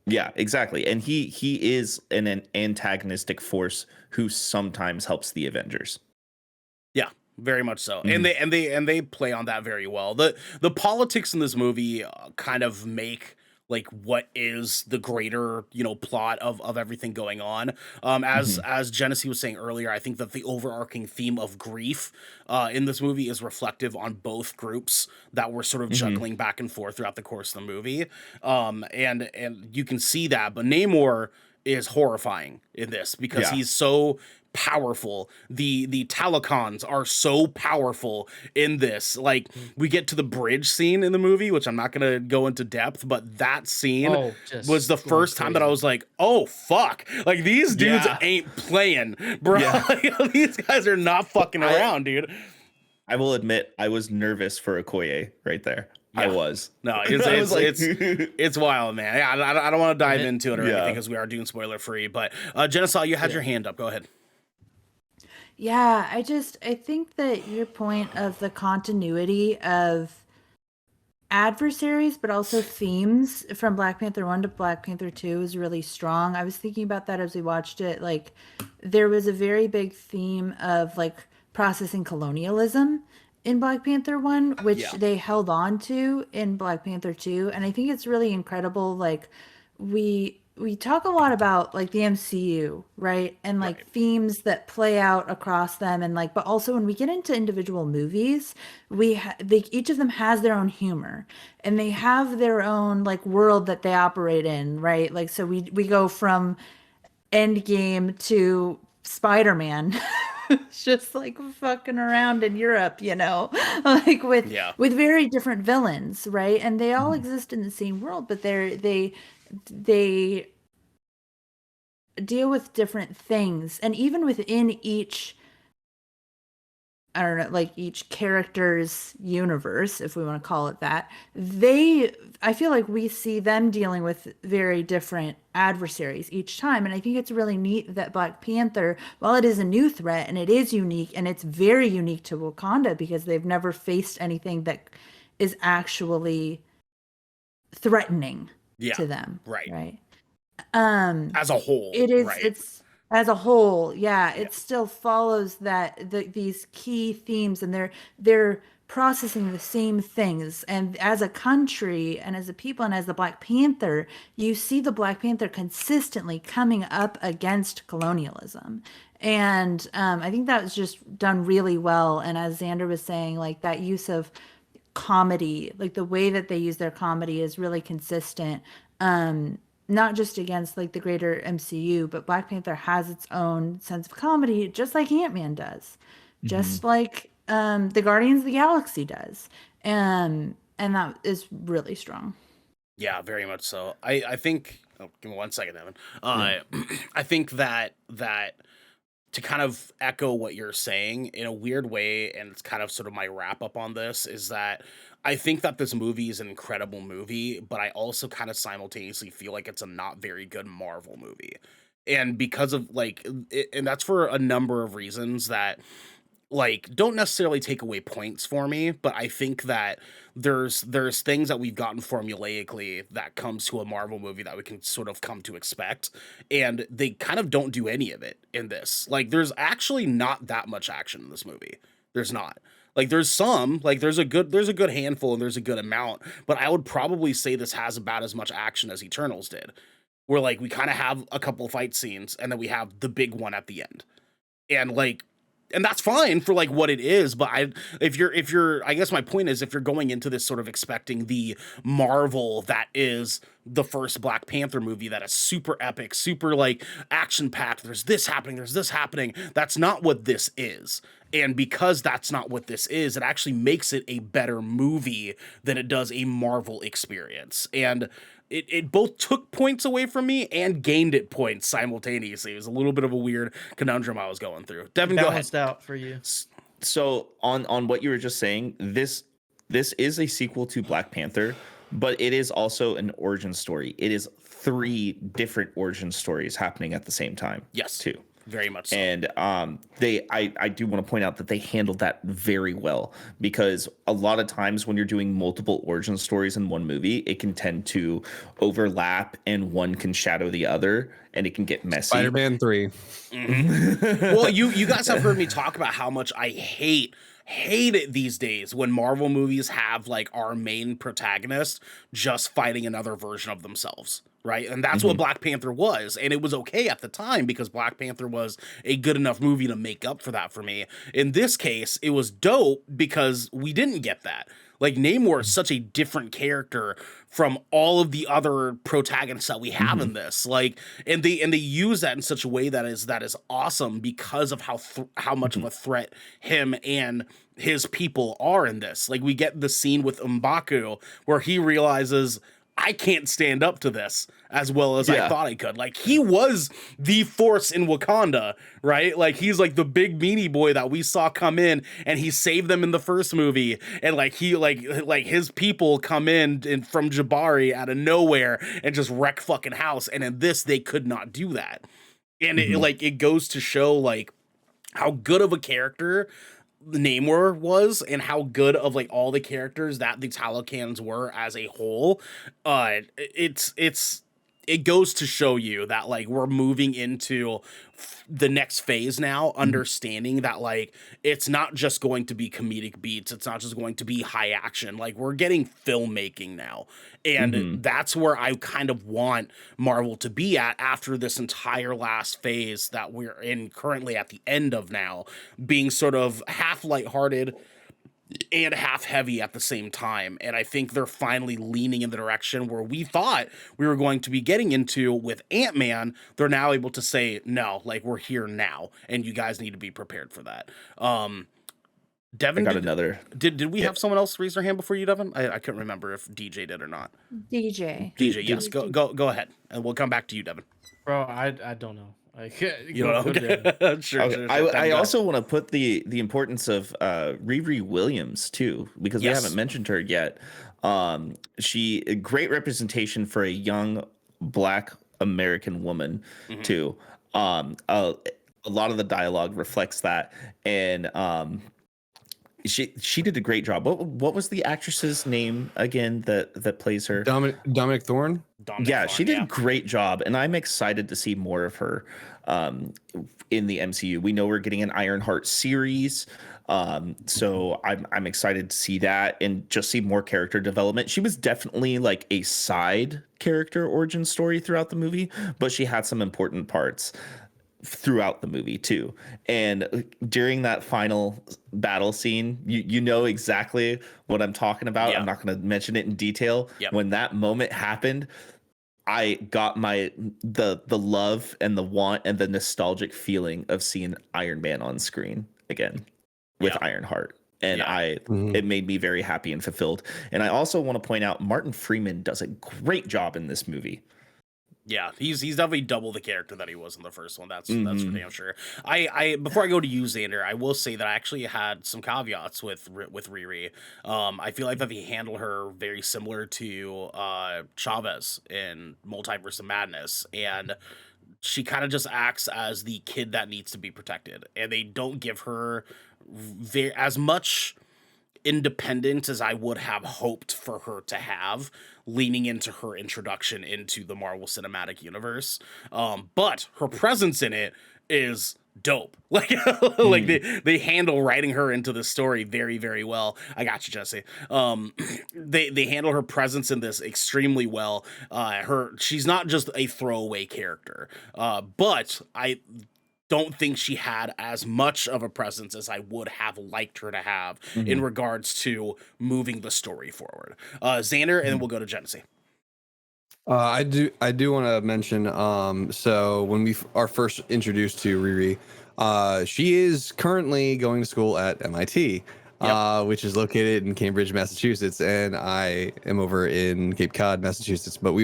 Yeah, exactly. And he is an antagonistic force who sometimes helps the Avengers. Yeah. Very much so. Mm-hmm. And they play on that very well. The politics in this movie kind of make like what is the greater, you know, plot of everything going on. As Genesee was saying earlier, I think that the overarching theme of grief in this movie is reflective on both groups that were sort of juggling back and forth throughout the course of the movie. And you can see that, but Namor is horrifying in this because he's so powerful. The Talocons are so powerful in this. Like, we get to the bridge scene in the movie, which I'm not gonna go into depth, but that scene was the first time that I was like, oh fuck, like these dudes ain't playing, bro. Like, these guys are not fucking around, dude. I will admit I was nervous for Okoye right there. I was. No, it's wild, man. Yeah, I don't want to dive into it or anything because we are doing spoiler free. But Genesaw, you had your hand up. Go ahead. Yeah, I think that your point of the continuity of adversaries, but also themes from Black Panther 1 to Black Panther 2 is really strong. I was thinking about that as we watched it. Like, there was a very big theme of like processing colonialism in Black Panther 1, which they held on to in Black Panther 2. And I think it's really incredible. Like, we talk a lot about like the MCU, right? And like themes that play out across them, and like, but also when we get into individual movies, each of them has their own humor, and they have their own like world that they operate in, right? Like, so we go from Endgame to Spider-Man. It's just like fucking around in Europe, you know, like with very different villains, right? And they all exist in the same world, but they deal with different things. And even within each, I don't know, like each character's universe, if we want to call it that, I feel like we see them dealing with very different adversaries each time. And I think it's really neat that Black Panther, while it is a new threat and it is unique, and it's very unique to Wakanda because they've never faced anything that is actually threatening to them. Right. As a whole. It's as a whole, it still follows that these key themes, and they're processing the same things. And as a country and as a people and as the Black Panther, you see the Black Panther consistently coming up against colonialism. And I think that was just done really well. And as Xander was saying, like that use of comedy, like the way that they use their comedy is really consistent. Not just against like the greater MCU, but Black Panther has its own sense of comedy, just like Ant-Man does, just like the Guardians of the Galaxy does, and that is really strong. Yeah, very much so. I think. Oh, give me 1 second, Evan. I think that to kind of echo what you're saying in a weird way, and it's kind of sort of my wrap up on this, is that I think that this movie is an incredible movie, but I also kind of simultaneously feel like it's a not very good Marvel movie. And because of like, and that's for a number of reasons that like don't necessarily take away points for me, but I think that there's things that we've gotten formulaically that comes to a Marvel movie that we can sort of come to expect, and they kind of don't do any of it in this. Like, there's actually not that much action in this movie. There's not. Like, there's some, like there's a good handful and there's a good amount, but I would probably say this has about as much action as Eternals did, where like we kind of have a couple fight scenes and then we have the big one at the end. And that's fine for like what it is, but if you're I guess my point is, if you're going into this sort of expecting the Marvel that is the first Black Panther movie that is super epic, super like action packed, there's this happening, that's not what this is. And because that's not what this is, it actually makes it a better movie than it does a Marvel experience. And it both took points away from me and gained it points simultaneously. It was a little bit of a weird conundrum I was going through. Devin, balanced go ahead. out for you. So on what you were just saying, this is a sequel to Black Panther, but it is also an origin story. It is 3 different origin stories happening at the same time. Yes, too. Very much so. And I do want to point out that they handled that very well, because a lot of times when you're doing multiple origin stories in one movie, it can tend to overlap and one can shadow the other and it can get messy. Spider-Man 3. Mm-hmm. Well, you guys have heard me talk about how much I hate hate it these days when Marvel movies have like our main protagonist just fighting another version of themselves. Right. And that's what Black Panther was. And it was okay at the time because Black Panther was a good enough movie to make up for that for me. In this case, it was dope because we didn't get that. Like Namor is such a different character from all of the other protagonists that we have in this. Like, and they use that in such a way that is awesome because of how much of a threat him and his people are in this. Like we get the scene with M'Baku where he realizes I can't stand up to this as well as I thought I could. Like he was the force in Wakanda, right? Like he's like the big meanie boy that we saw come in and he saved them in the first movie. And like he like his people come in from Jabari out of nowhere and just wreck fucking house. And in this, they could not do that. And it goes to show like how good of a character Namor was and how good of like all the characters that the Talokans were as a whole. It goes to show you that like we're moving into the next phase now, understanding that like it's not just going to be comedic beats, it's not just going to be high action, like we're getting filmmaking now. And that's where I kind of want Marvel to be at after this entire last phase that we're in currently at the end of now, being sort of half lighthearted and half heavy at the same time. And I think they're finally leaning in the direction where we thought we were going to be getting into with Ant-Man. They're now able to say, no, like we're here now and you guys need to be prepared for that. Devin, I got another. Did we have someone else raise their hand before you, Devin? I couldn't remember if DJ did or not. DJ, yes, go ahead. And we'll come back to you, Devin. Bro, I don't know. Like, you don't know? Sure. I also want to put the importance of Riri Williams too, because we haven't mentioned her yet. She a great representation for a young Black American woman too. A lot of the dialogue reflects that, and she did a great job. What was the actress's name again that plays her? Dominic Thorne. She did a great job, and I'm excited to see more of her in the MCU. We know we're getting an Ironheart series, so I'm excited to see that and just see more character development. She was definitely like a side character origin story throughout the movie, but she had some important parts throughout the movie too. And during that final battle scene, you know exactly what I'm talking about. I'm not going to mention it in detail. When that moment happened, I got the love and the want and the nostalgic feeling of seeing Iron Man on screen again with Ironheart. And it made me very happy and fulfilled. And I also want to point out Martin Freeman does a great job in this movie. Yeah, he's definitely double the character that he was in the first one. That's for damn sure. I before I go to you, Xander, I will say that I actually had some caveats with Riri. I feel like that they handle her very similar to Chavez in Multiverse of Madness, and she kind of just acts as the kid that needs to be protected, and they don't give her as much independent as I would have hoped for her to have, leaning into her introduction into the Marvel Cinematic Universe. But her presence in it is dope. Like, like they handle writing her into the story very, very well. I got you, Jesse. They handle her presence in this extremely well. She's not just a throwaway character, but I don't think she had as much of a presence as I would have liked her to have in regards to moving the story forward. Xander, and then we'll go to Genesee. I do want to mention, so when we are first introduced to Riri, she is currently going to school at MIT, which is located in Cambridge, Massachusetts, and I am over in Cape Cod, Massachusetts, but we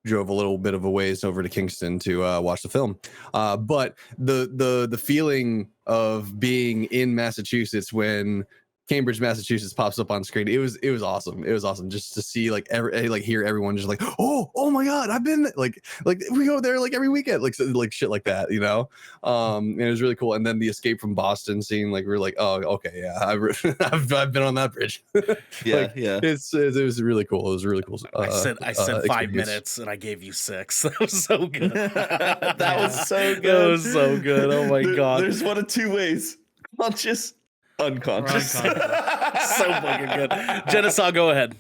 drove a little bit of a ways over to Kingston to watch the film. But the feeling of being in Massachusetts when Cambridge, Massachusetts pops up on screen, it was awesome. It was awesome just to see hear everyone just like, oh my god, I've been like we go there like every weekend, like shit like that, you know. And it was really cool. And then the escape from Boston scene, like we were like, oh okay, yeah, I've been on that bridge. It was really cool. It was really cool. I said 5 minutes and I gave you 6. That was so good. That was so good. That was so good. Oh my god. There's one of two ways. I'll just Unconscious. So fucking good. Genesaw, go ahead.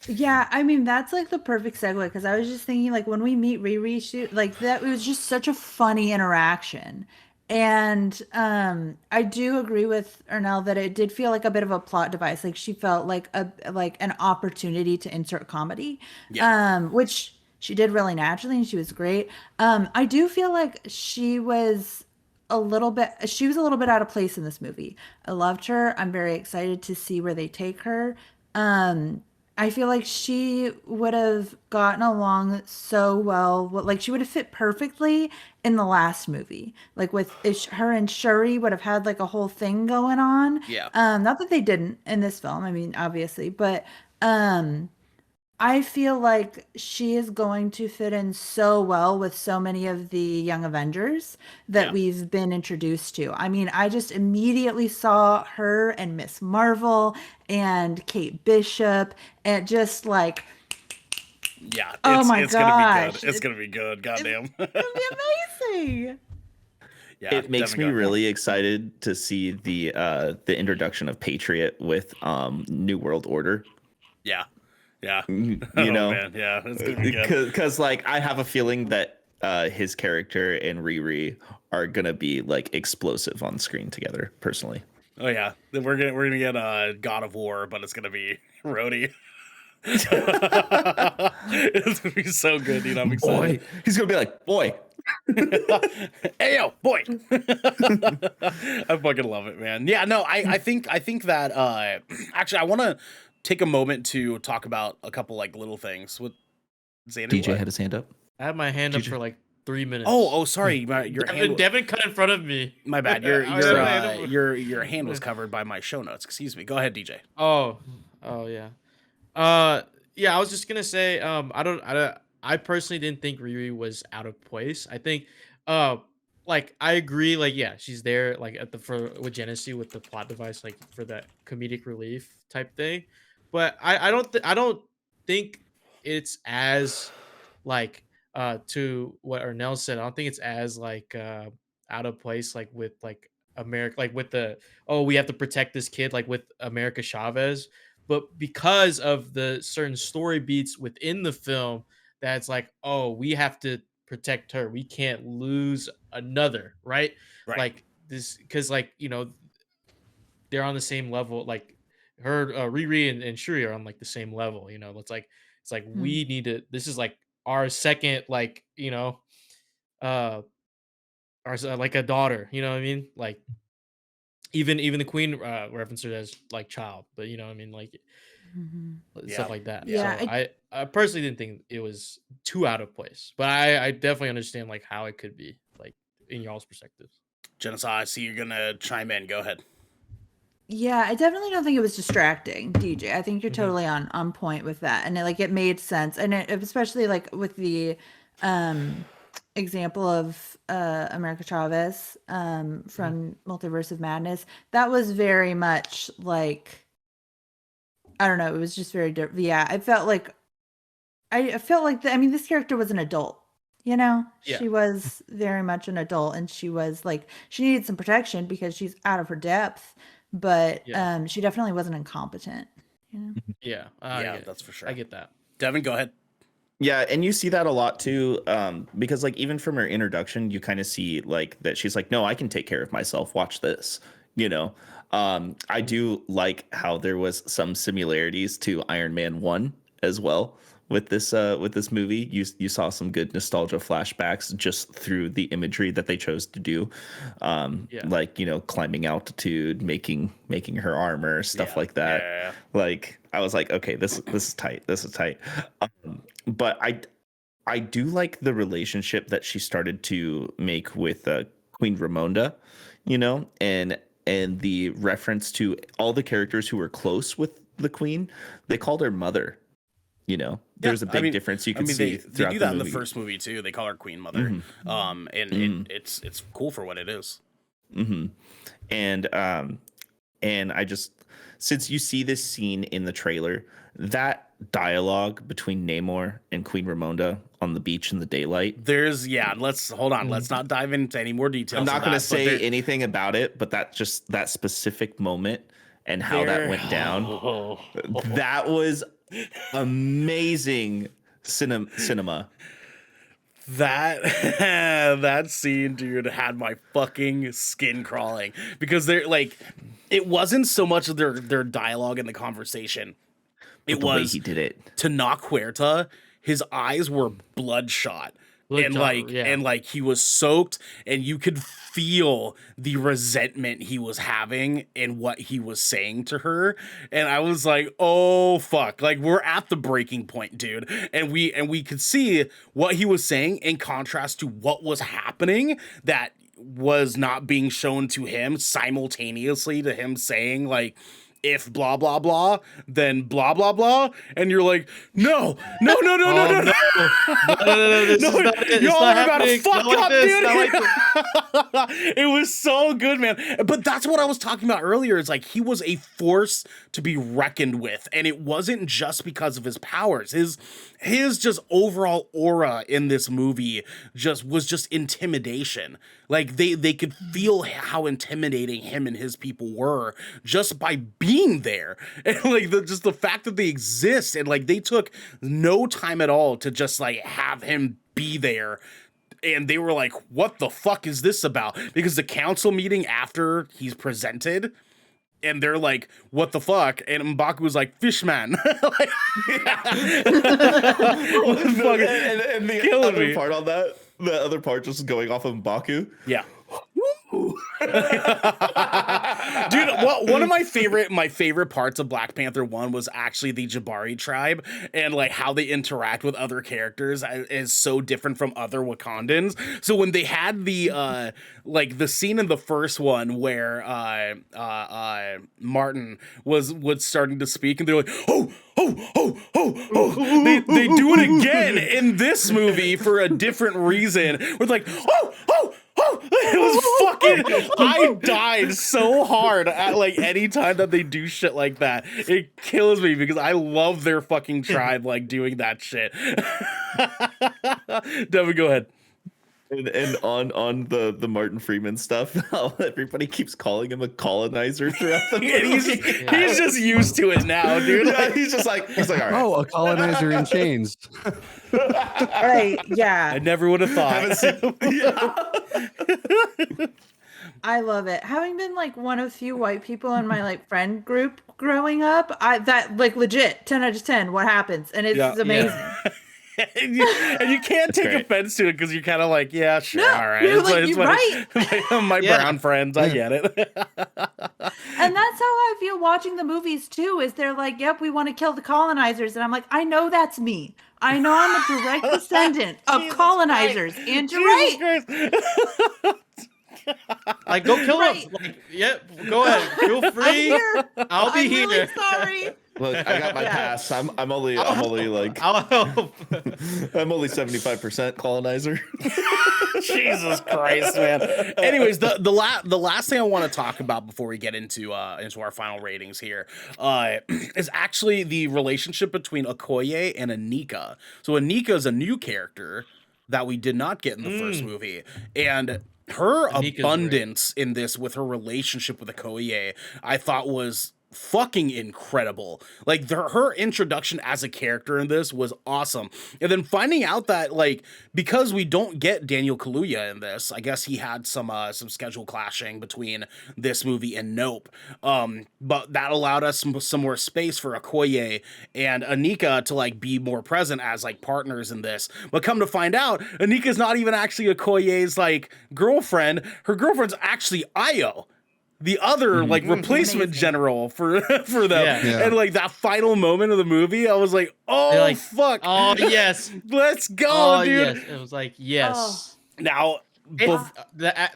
Yeah, I mean that's like the perfect segue because I was just thinking like when we meet Riri, like that it was just such a funny interaction. And I do agree with Ernell that it did feel like a bit of a plot device. Like she felt like an opportunity to insert comedy. Which she did really naturally and she was great. I do feel like she was a little bit out of place in this movie. I loved her. I'm very excited to see where they take her. I feel like she would have gotten along so well. Like she would have fit perfectly in the last movie. Like with her and Shuri would have had like a whole thing going on. Yeah. Not that they didn't in this film. I mean, obviously, but I feel like she is going to fit in so well with so many of the young Avengers that we've been introduced to. I mean, I just immediately saw her and Miss Marvel and Kate Bishop and just like, yeah, oh my it's gosh. gonna be good. It's gonna be good. Goddamn. It's gonna be amazing. Yeah, It makes me really excited to see the introduction of Patriot with New World Order. Yeah. Yeah. You Oh, know, man. Yeah, it's gonna be good. Because like I have a feeling that his character and Riri are gonna be like explosive on screen together. Personally. Oh yeah, we're gonna get God of War, but it's gonna be Rhodey. It's gonna be so good, dude. I'm excited. Boy, he's gonna be like, boy. Hey yo, boy. I fucking love it, man. Yeah, no, I think that actually I want to take a moment to talk about a couple like little things with Xander. DJ had his hand up. I had my hand up for like 3 minutes. Oh, sorry. Your hand. Devin cut in front of me. My bad. Your hand was covered by my show notes. Excuse me. Go ahead, DJ. Oh yeah. Yeah. I was just gonna say, I personally didn't think Riri was out of place. I think, like I agree. Like yeah, she's there like with Genesee with the plot device, like for that comedic relief type thing. But I don't think it's as like to what Ernell said. I don't think it's as like out of place like with like America, like with the we have to protect this kid like with America Chavez. But because of the certain story beats within the film, that's like, oh, we have to protect her. We can't lose another, right? Like this, because like they're on the same level. Like her, Riri and Shuri are on like the same level. It's like we need to. This is like our second, like our like a daughter. You know what I mean? Like even the queen references her as like child, but you know what I mean, like stuff like that. Yeah, So I personally didn't think it was too out of place, but I definitely understand like how it could be like in y'all's perspectives. Genesis, I see you're gonna chime in. Go ahead. Yeah, I definitely don't think it was distracting, DJ. I think you're totally on point with that, and it made sense, and especially like with the example of America Chavez from Multiverse of Madness. That was very much like, I don't know. It was just very different. Yeah, I felt like I mean, this character was an adult. She was very much an adult, and she was like she needed some protection because she's out of her depth. But she definitely wasn't incompetent. Yeah, that's for sure. I get that. Devin, go ahead. Yeah, and you see that a lot too, because like even from her introduction, you kind of see like that she's like, no, I can take care of myself. Watch this, I do like how there was some similarities to Iron Man 1 as well with this movie. You saw some good nostalgia flashbacks just through the imagery that they chose to do, like climbing altitude, making her armor, stuff like that. Yeah. Like I was like, okay, this is tight. This is tight. But I do like the relationship that she started to make with Queen Ramonda, and the reference to all the characters who were close with the Queen. They called her Mother. There's a big difference you can see. They do that in the first movie too. They call her Queen Mother, it's cool for what it is. And I just, since you see this scene in the trailer, that dialogue between Namor and Queen Ramonda on the beach in the daylight. Let's hold on. Let's not dive into any more details. I'm not going to say anything about it, but that specific moment and how that went down, that was amazing cinema. That scene, dude, had my fucking skin crawling because they're like, it wasn't so much of their dialogue in the conversation. It was way he did it. To knock Huerta, his eyes were bloodshot. And he was soaked, and you could feel the resentment he was having in what he was saying to her. And I was like, oh fuck, like we're at the breaking point, dude. And we could see what he was saying in contrast to what was happening that was not being shown to him simultaneously to him saying like, if blah blah blah, then blah blah blah, and you're like, no, y'all are about to fuck up, dude. It was so good, man. But that's what I was talking about earlier. It's like he was a force to be reckoned with, and it wasn't just because of his powers. His just overall aura in this movie was just intimidation. Like they could feel how intimidating him and his people were just by being there. And like just the fact that they exist, and like they took no time at all to just like have him be there. And they were like, what the fuck is this about? Because the council meeting after he's presented, and they're like, what the fuck? And M'Baku was like, Fishman. Like, and the other part on that, the other part just going off of M'Baku. Yeah. Dude, one of my favorite parts of Black Panther 1 was actually the Jabari tribe, and like how they interact with other characters is so different from other Wakandans. So when they had the like the scene in the first one where Martin was starting to speak, and they're like, oh, they do it again in this movie for a different reason. We're like, it was fucking, I died so hard at like any time that they do shit like that. It kills me because I love their fucking tribe like doing that shit. Devin, go ahead. And on the Martin Freeman stuff, how everybody keeps calling him a colonizer throughout the movie. He's just used to it now, dude. Yeah, he's like, all right. Oh, a colonizer in chains. Right, yeah. I never would have thought. I love it. Having been like one of few white people in my like friend group growing up, that like legit 10 out of 10 what happens, and it's amazing. Yeah. and you can't take offense to it because you're kind of like, yeah, sure, no, all right. You're right. My brown friends, I get it. And that's how I feel watching the movies too. Is they're like, yep, we want to kill the colonizers, and I'm like, I know that's me. I know I'm a direct descendant of colonizers, and you're right. Like, go kill him. Like, go ahead. Feel free. I'll be here. Really sorry. Look, I got my pass. I'm only like I'm only 75% colonizer. Jesus Christ, man. Anyways, the last thing I want to talk about before we get into our final ratings here is actually the relationship between Okoye and Anika. So Anika is a new character that we did not get in the first movie, and her Anika's abundance in this with her relationship with Okoye, I thought was fucking incredible. Like her introduction as a character in this was awesome. And then finding out that like, because we don't get Daniel Kaluuya in this, I guess he had some schedule clashing between this movie and Nope. But that allowed us some more space for Okoye and Anika to like be more present as like partners in this. But come to find out, Anika's not even actually Okoye's like girlfriend. Her girlfriend's actually Ayo, the other like replacement general for them. Yeah. And like that final moment of the movie, I was like, oh like, fuck. Oh yes. Let's go, dude. Yes. It was like, yes. Oh. Now the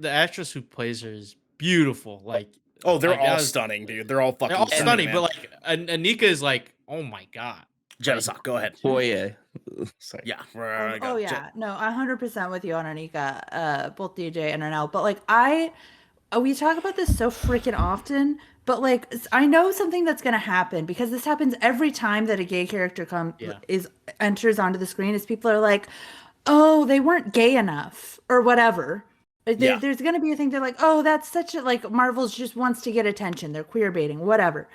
actress who plays her is beautiful. Like, oh, they're all stunning, dude. They're all fucking stunning, man. But like Anika is like, oh my god. Genesock, go ahead. Oh yeah. Sorry. Yeah. Oh yeah. No, 100% with you on Anika, both DJ and Arnell. But like we talk about this so freaking often, But like I know something that's gonna happen because this happens every time that a gay character enters onto the screen. Is people are like, oh, they weren't gay enough or whatever. There's gonna be a thing. They're like, oh, that's such a like Marvel's just wants to get attention. They're queer baiting, whatever.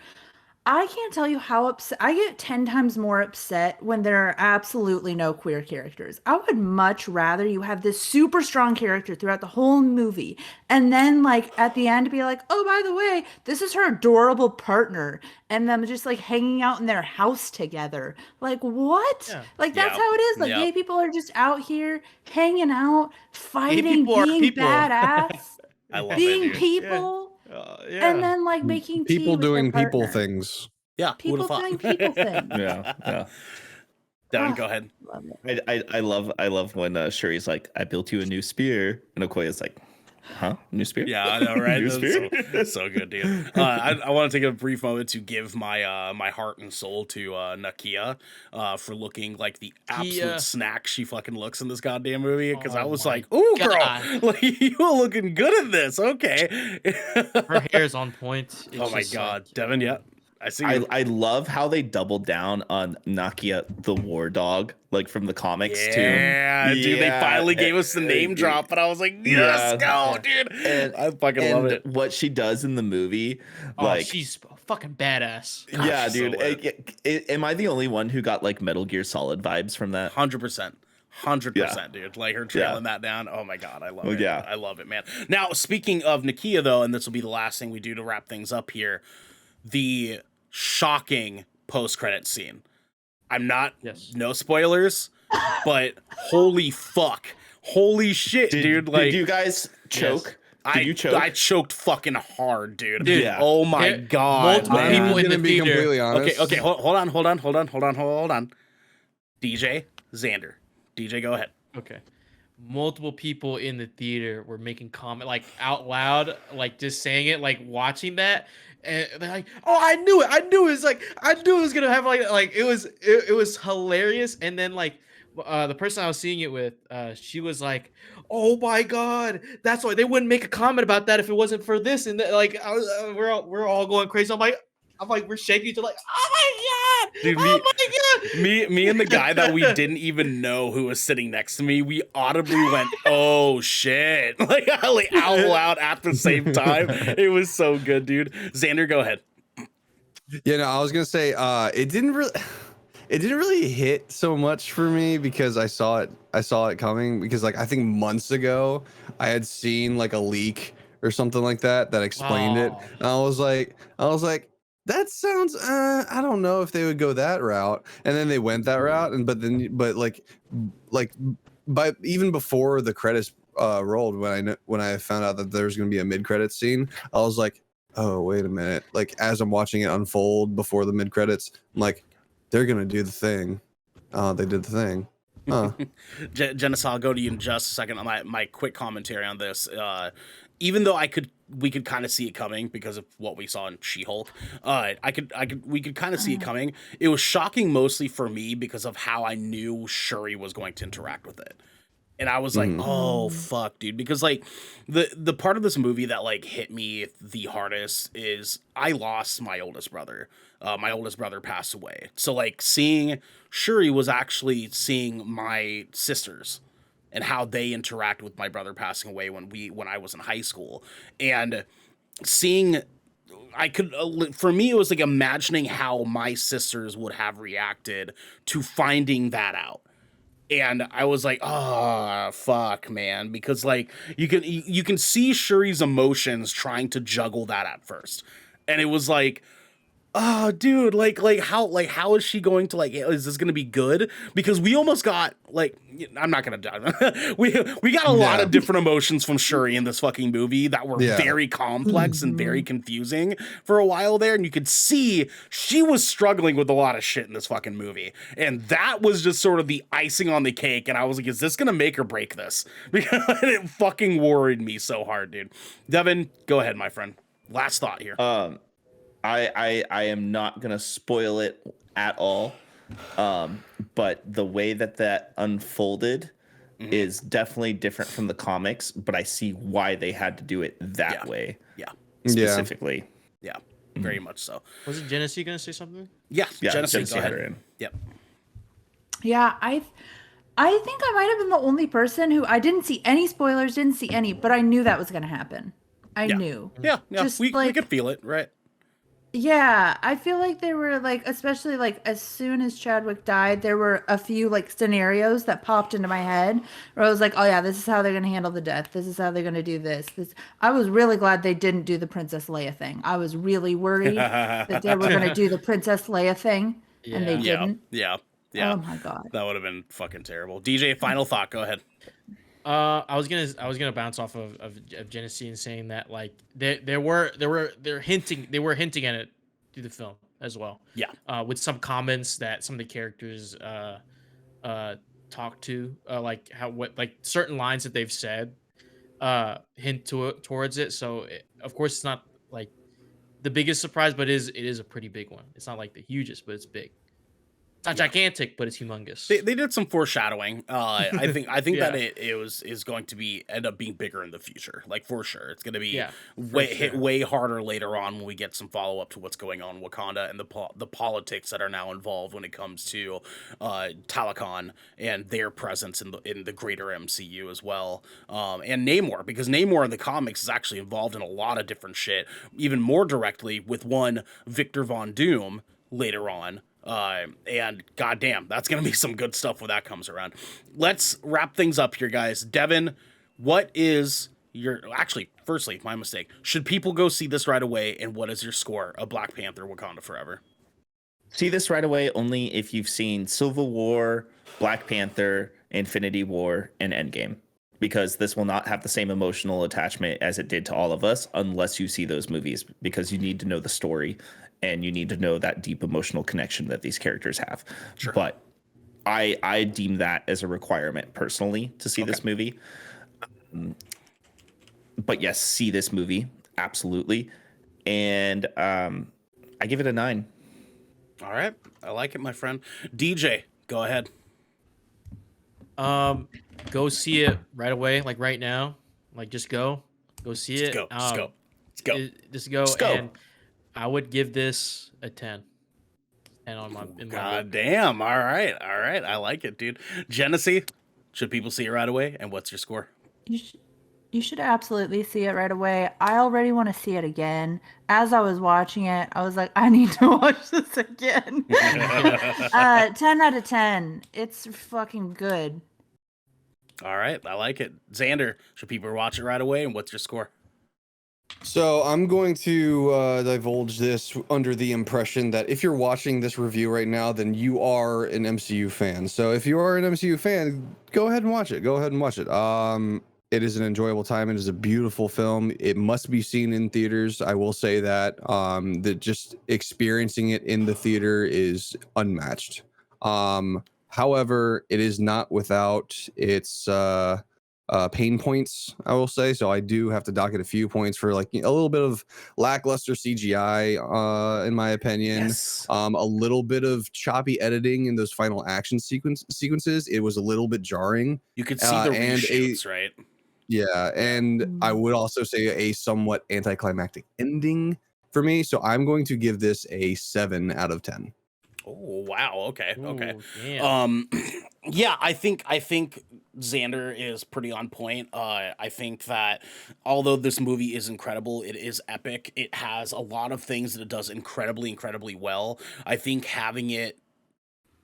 I can't tell you how upset I get 10 times more upset when there are absolutely no queer characters. I would much rather you have this super strong character throughout the whole movie and then like at the end be like, "Oh, by the way, this is her adorable partner." And them just like hanging out in their house together. Like, what? Yeah. Like that's how it is. Like gay people are just out here hanging out, fighting, people are being people. badass, I love being it, dude. people. Yeah. And then like making tea People with their doing people partner. things. Yeah, People doing people things. Yeah. Devin, go ahead. Love it. I love when Shuri's like, I built you a new spear, and Okoye's like, huh? New spear? Yeah, I know, right? New spear? So good, dude. I want to take a brief moment to give my my heart and soul to Nakia for looking like the absolute snack she fucking looks in this goddamn movie. Because I was like, ooh, girl, like you are looking good at this. Okay. Her hair's on point. Oh my god, Devin, yeah. I see. I love how they doubled down on Nakia the war dog, like from the comics too. Yeah, dude, they finally gave us the name drop, and I was like, yes, go, dude. And I fucking love it. What she does in the movie, she's fucking badass. Yeah, dude. So am I the only one who got like Metal Gear Solid vibes from that? 100%, dude. Like her trailing that down. Oh my god, I love it. Yeah. I love it, man. Now, speaking of Nakia, though, and this will be the last thing we do to wrap things up here, the shocking post-credit scene. I'm not, no spoilers, but holy fuck. Holy shit, dude. Like, did you guys choke? Yes. Did you choke? I choked fucking hard, dude. Yeah. Oh my god. Multiple Man. people in the gonna be theater. completely honest. Okay, hold on. DJ, Xander. DJ, go ahead. Okay. Multiple people in the theater were making comment like out loud, like just saying it, like watching that, and they're like, "Oh, I knew it! It's like I knew it was gonna have like it was hilarious." And then like the person I was seeing it with, she was like, "Oh my god, that's why they wouldn't make a comment about that if it wasn't for this." And like we're all going crazy. I'm like, we're shaking each other like, oh my god, dude, oh my god. Me and the guy that we didn't even know who was sitting next to me, we audibly went, oh shit, like out loud at the same time. It was so good, dude. Xander, go ahead. Yeah, no, I was gonna say it didn't really hit so much for me because I saw it coming, because like I think months ago I had seen like a leak or something like that explained it. And I was like, that sounds I don't know if they would go that route. And then they went that route, but even before the credits rolled, when I found out that there was going to be a mid-credits scene, I was like, oh, wait a minute. Like as I'm watching it unfold before the mid-credits, I'm like, they're going to do the thing. They did the thing. Janice, I'll go to you in just a second on my quick commentary on this. Even though we could kind of see it coming because of what we saw in She-Hulk. We could kind of see it coming. It was shocking mostly for me because of how I knew Shuri was going to interact with it. And I was like, oh fuck, dude. Because like the part of this movie that like hit me the hardest is I lost my oldest brother. My oldest brother passed away. So like seeing Shuri was actually seeing my sisters and how they interact with my brother passing away when I was in high school, and seeing, for me, it was like imagining how my sisters would have reacted to finding that out. And I was like, oh, fuck, man. Because like you can see Shuri's emotions trying to juggle that at first. And it was like, oh, dude, how is she going to, like, is this going to be good? Because we almost got, like, I'm not going to die. we got a lot of different emotions from Shuri in this fucking movie that were very complex and very confusing for a while there. And you could see she was struggling with a lot of shit in this fucking movie. And that was just sort of the icing on the cake. And I was like, is this going to make or break this? Because it fucking worried me so hard, dude. Devin, go ahead, my friend. Last thought here. I am not gonna spoil it at all, but the way that unfolded is definitely different from the comics. But I see why they had to do it that way. Yeah. Specifically. Yeah. very much so. Was it Genesee gonna say something? Yeah, Genesee, Genesee go had ahead. her in. Yep. Yeah, I think I might have been the only person who I didn't see any spoilers, didn't see any, but I knew that was going to happen. I knew. Yeah, Just we like, could feel it, right? yeah, I feel like there were like, especially like as soon as Chadwick died, there were a few like scenarios that popped into my head where I was like, oh yeah, this is how they're going to handle the death. This is how they're going to do this. I was really glad they didn't do the Princess Leia thing. I was really worried that they were going to do the Princess Leia thing, and they didn't. Yeah. Oh my God. That would have been fucking terrible. DJ, final thought. Go ahead. I was gonna bounce off of Genesee and saying that like they were hinting at it through the film as well. Yeah. With some comments that some of the characters talk to, like like certain lines that they've said hint towards it. So of course it's not like the biggest surprise, but it is a pretty big one. It's not like the hugest, but it's big. It's not gigantic, but it's humongous. They did some foreshadowing. I think Yeah. that it is going to end up being bigger in the future. Like for sure, it's going to be hit sure. way harder later on when we get some follow up to what's going on in Wakanda and the politics that are now involved when it comes to Talakon and their presence in the greater MCU as well. And Namor, because Namor in the comics is actually involved in a lot of different shit, even more directly with one Victor Von Doom later on. And goddamn, that's gonna be some good stuff when that comes around. Let's wrap things up here, guys. Devin, what is firstly, my mistake. Should people go see this right away? And what is your score of Black Panther: Wakanda Forever? See this right away only if you've seen Civil War, Black Panther, Infinity War, and Endgame. Because this will not have the same emotional attachment as it did to all of us unless you see those movies, because you need to know the story and you need to know that deep emotional connection that these characters have. Sure. But I deem that as a requirement personally to see this movie. But yes, see this movie. Absolutely. And I give it a 9. All right. I like it, my friend. DJ, go ahead. Go see it right away, like right now. Like just go see it. Just go. Just go. Just go. And I would give this a 10. 10 on my God damn. All right. I like it, dude. Genesee, should people see it right away? And what's your score? You should absolutely see it right away. I already want to see it again. As I was watching it, I was like, I need to watch this again. 10 out of 10. It's fucking good. All right. I like it. Xander, should people watch it right away? And what's your score? So I'm going to divulge this under the impression that if you're watching this review right now, then you are an MCU fan. So if you are an MCU fan, go ahead and watch it. It is an enjoyable time. It is a beautiful film. It must be seen in theaters. I will say that that just experiencing it in the theater is unmatched. However, it is not without its pain points, I will say. So I do have to dock it a few points for like a little bit of lackluster CGI, in my opinion. Yes. A little bit of choppy editing in those final action sequences. It was a little bit jarring. You could see the reshoots, right? Yeah, and I would also say a somewhat anticlimactic ending for me. So I'm going to give this a 7 out of 10. Oh wow. Okay. Ooh, damn. Yeah, I think Xander is pretty on point. I think that although this movie is incredible, it is epic. It has a lot of things that it does incredibly well. I think having it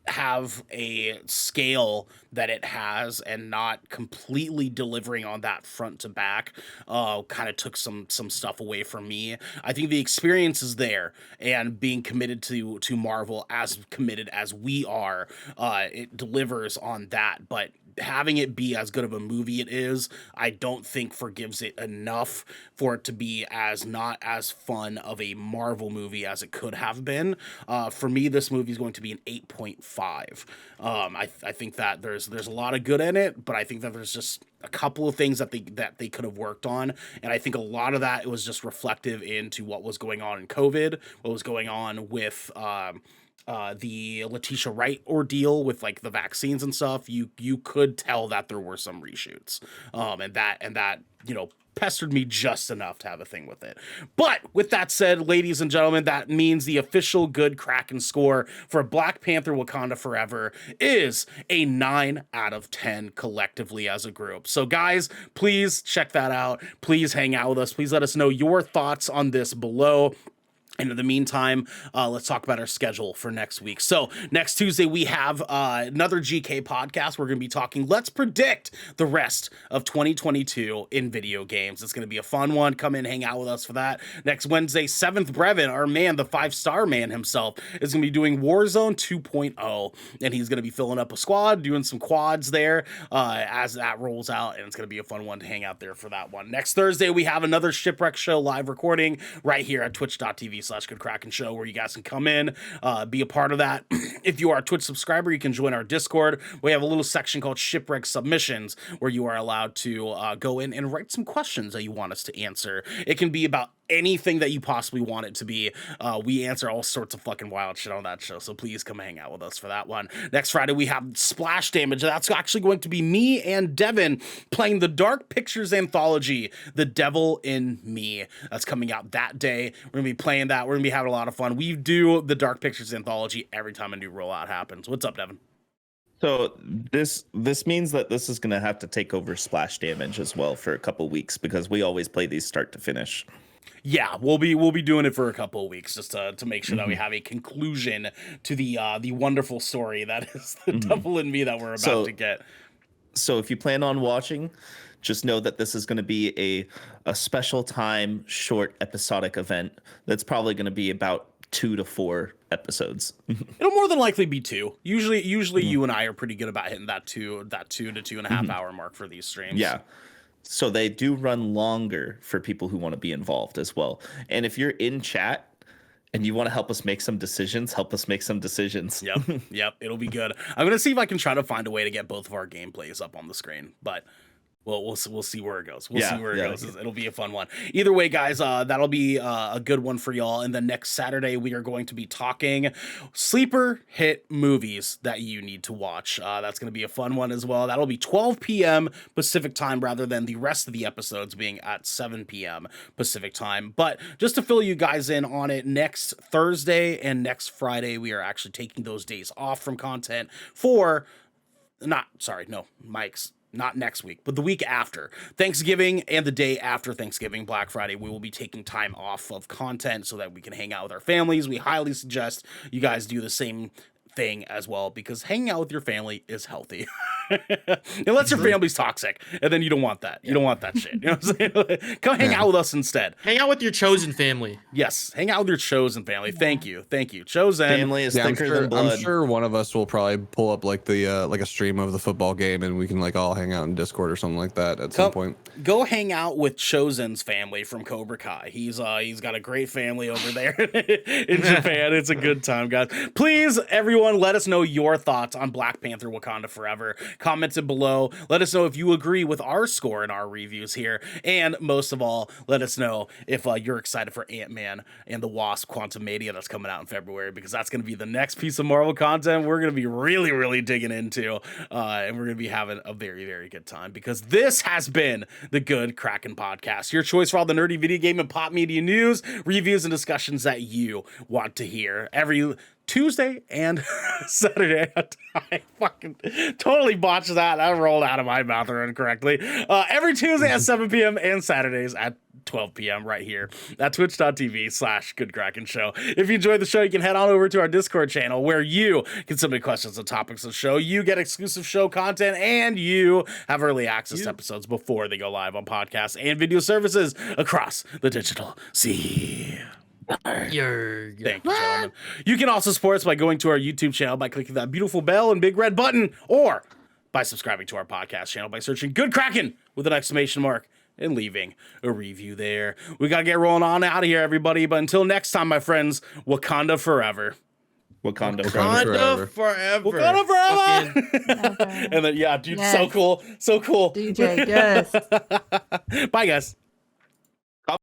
have a scale that it has and not completely delivering on that front to back kind of took some stuff away from me. I think the experience is there, and being committed to Marvel as committed as we are, it delivers on that. But having it be as good of a movie it is, I don't think forgives it enough for it to be as not as fun of a Marvel movie as it could have been. For me, this movie is going to be an 8.5. I think that there's a lot of good in it, but I think that there's just a couple of things that they could have worked on, and I think a lot of that was just reflective into what was going on in COVID, what was going on with the Letitia Wright ordeal with like the vaccines and stuff, you could tell that there were some reshoots, and that pestered me just enough to have a thing with it. But with that said, ladies and gentlemen, that means the official Good Kraken score for Black Panther Wakanda Forever is a 9 out of 10 collectively as a group. So guys, please check that out. Please hang out with us. Please let us know your thoughts on this below. And in the meantime, let's talk about our schedule for next week. So next Tuesday, we have another GK podcast. We're going to be talking, let's predict the rest of 2022 in video games. It's going to be a fun one. Come in, hang out with us for that. Next Wednesday, 7th Brevin, our man, the 5-star man himself, is going to be doing Warzone 2.0. And he's going to be filling up a squad, doing some quads there as that rolls out. And it's going to be a fun one to hang out there for that one. Next Thursday, we have another Shipwreck Show live recording right here at twitch.tv/Good Kraken Show, where you guys can come in, be a part of that. If you are a Twitch subscriber, you can join our Discord. We have a little section called Shipwreck Submissions, where you are allowed to go in and write some questions that you want us to answer. It can be about anything that you possibly want it to be. We answer all sorts of fucking wild shit on that show, so please come hang out with us for that one. Next Friday, we have Splash Damage. That's actually going to be me and Devin playing the Dark Pictures anthology, The Devil in Me. That's coming out that day. We're going to be playing that. We're going to be having a lot of fun. We do the Dark Pictures anthology every time a new rollout happens. What's up, Devin? So this means that this is going to have to take over Splash Damage as well for a couple weeks, because we always play these start to finish. Yeah, we'll be doing it for a couple of weeks just to make sure that we have a conclusion to the wonderful story that is the Devil in Me that we're about to get. So if you plan on watching, just know that this is going to be a special time, short episodic event that's probably going to be about 2 to 4 episodes. It'll more than likely be 2. Usually you and I are pretty good about hitting that 2 to 2.5 hour mark for these streams. Yeah. So they do run longer for people who want to be involved as well. And if you're in chat and you want to help us make some decisions, help us make some decisions. Yep, it'll be good. I'm going to see if I can try to find a way to get both of our gameplays up on the screen, but we'll see where it goes. We'll see where it goes. It'll be a fun one. Either way, guys, that'll be a good one for y'all. And then next Saturday, we are going to be talking sleeper hit movies that you need to watch. That's going to be a fun one as well. That'll be 12 p.m. Pacific time rather than the rest of the episodes being at 7 p.m. Pacific time. But just to fill you guys in on it, next Thursday and next Friday, we are actually taking those days off from content for not next week, but the week after Thanksgiving and the day after Thanksgiving, Black Friday, we will be taking time off of content so that we can hang out with our families. We highly suggest you guys do the same thing as well, because hanging out with your family is healthy. Unless your family's toxic, and then you don't want that. You don't want that shit. You know what I'm saying? Come hang out with us instead. Hang out with your chosen family. Yes, hang out with your chosen family. Thank you. Chosen family is thicker than blood. I'm sure one of us will probably pull up like the like a stream of the football game, and we can like all hang out in Discord or something like that at some point. Go hang out with Chosen's family from Cobra Kai. He's got a great family over there in Japan. It's a good time, guys. Please, everyone, let us know your thoughts on Black Panther Wakanda Forever. Comment it below. Let us know if you agree with our score in our reviews here. And most of all, let us know if you're excited for Ant-Man and the Wasp Quantumania that's coming out in February, because that's going to be the next piece of Marvel content we're going to be really, really digging into. And we're going to be having a very, very good time, because this has been the Good Kraken Podcast, your choice for all the nerdy video game and pop media news, reviews, and discussions that you want to hear every Tuesday and Saturday. I fucking totally botched that. I rolled out of my mouth incorrectly. Every Tuesday at 7 p.m. and Saturdays at 12 p.m. right here at twitch.tv/Good Kraken Show. If you enjoyed the show, you can head on over to our Discord channel, where you can submit questions and topics of the show. You get exclusive show content, and you have early access to episodes before they go live on podcasts and video services across the digital sea. Thank you, gentlemen. You can also support us by going to our YouTube channel by clicking that beautiful bell and big red button, or by subscribing to our podcast channel by searching Good Kraken with an exclamation mark and leaving a review there. We gotta get rolling on out of here, everybody. But until next time, my friends, Wakanda forever. Wakanda forever. Wakanda forever. And then, dude, yes. So cool. DJ, yes. Bye, guys.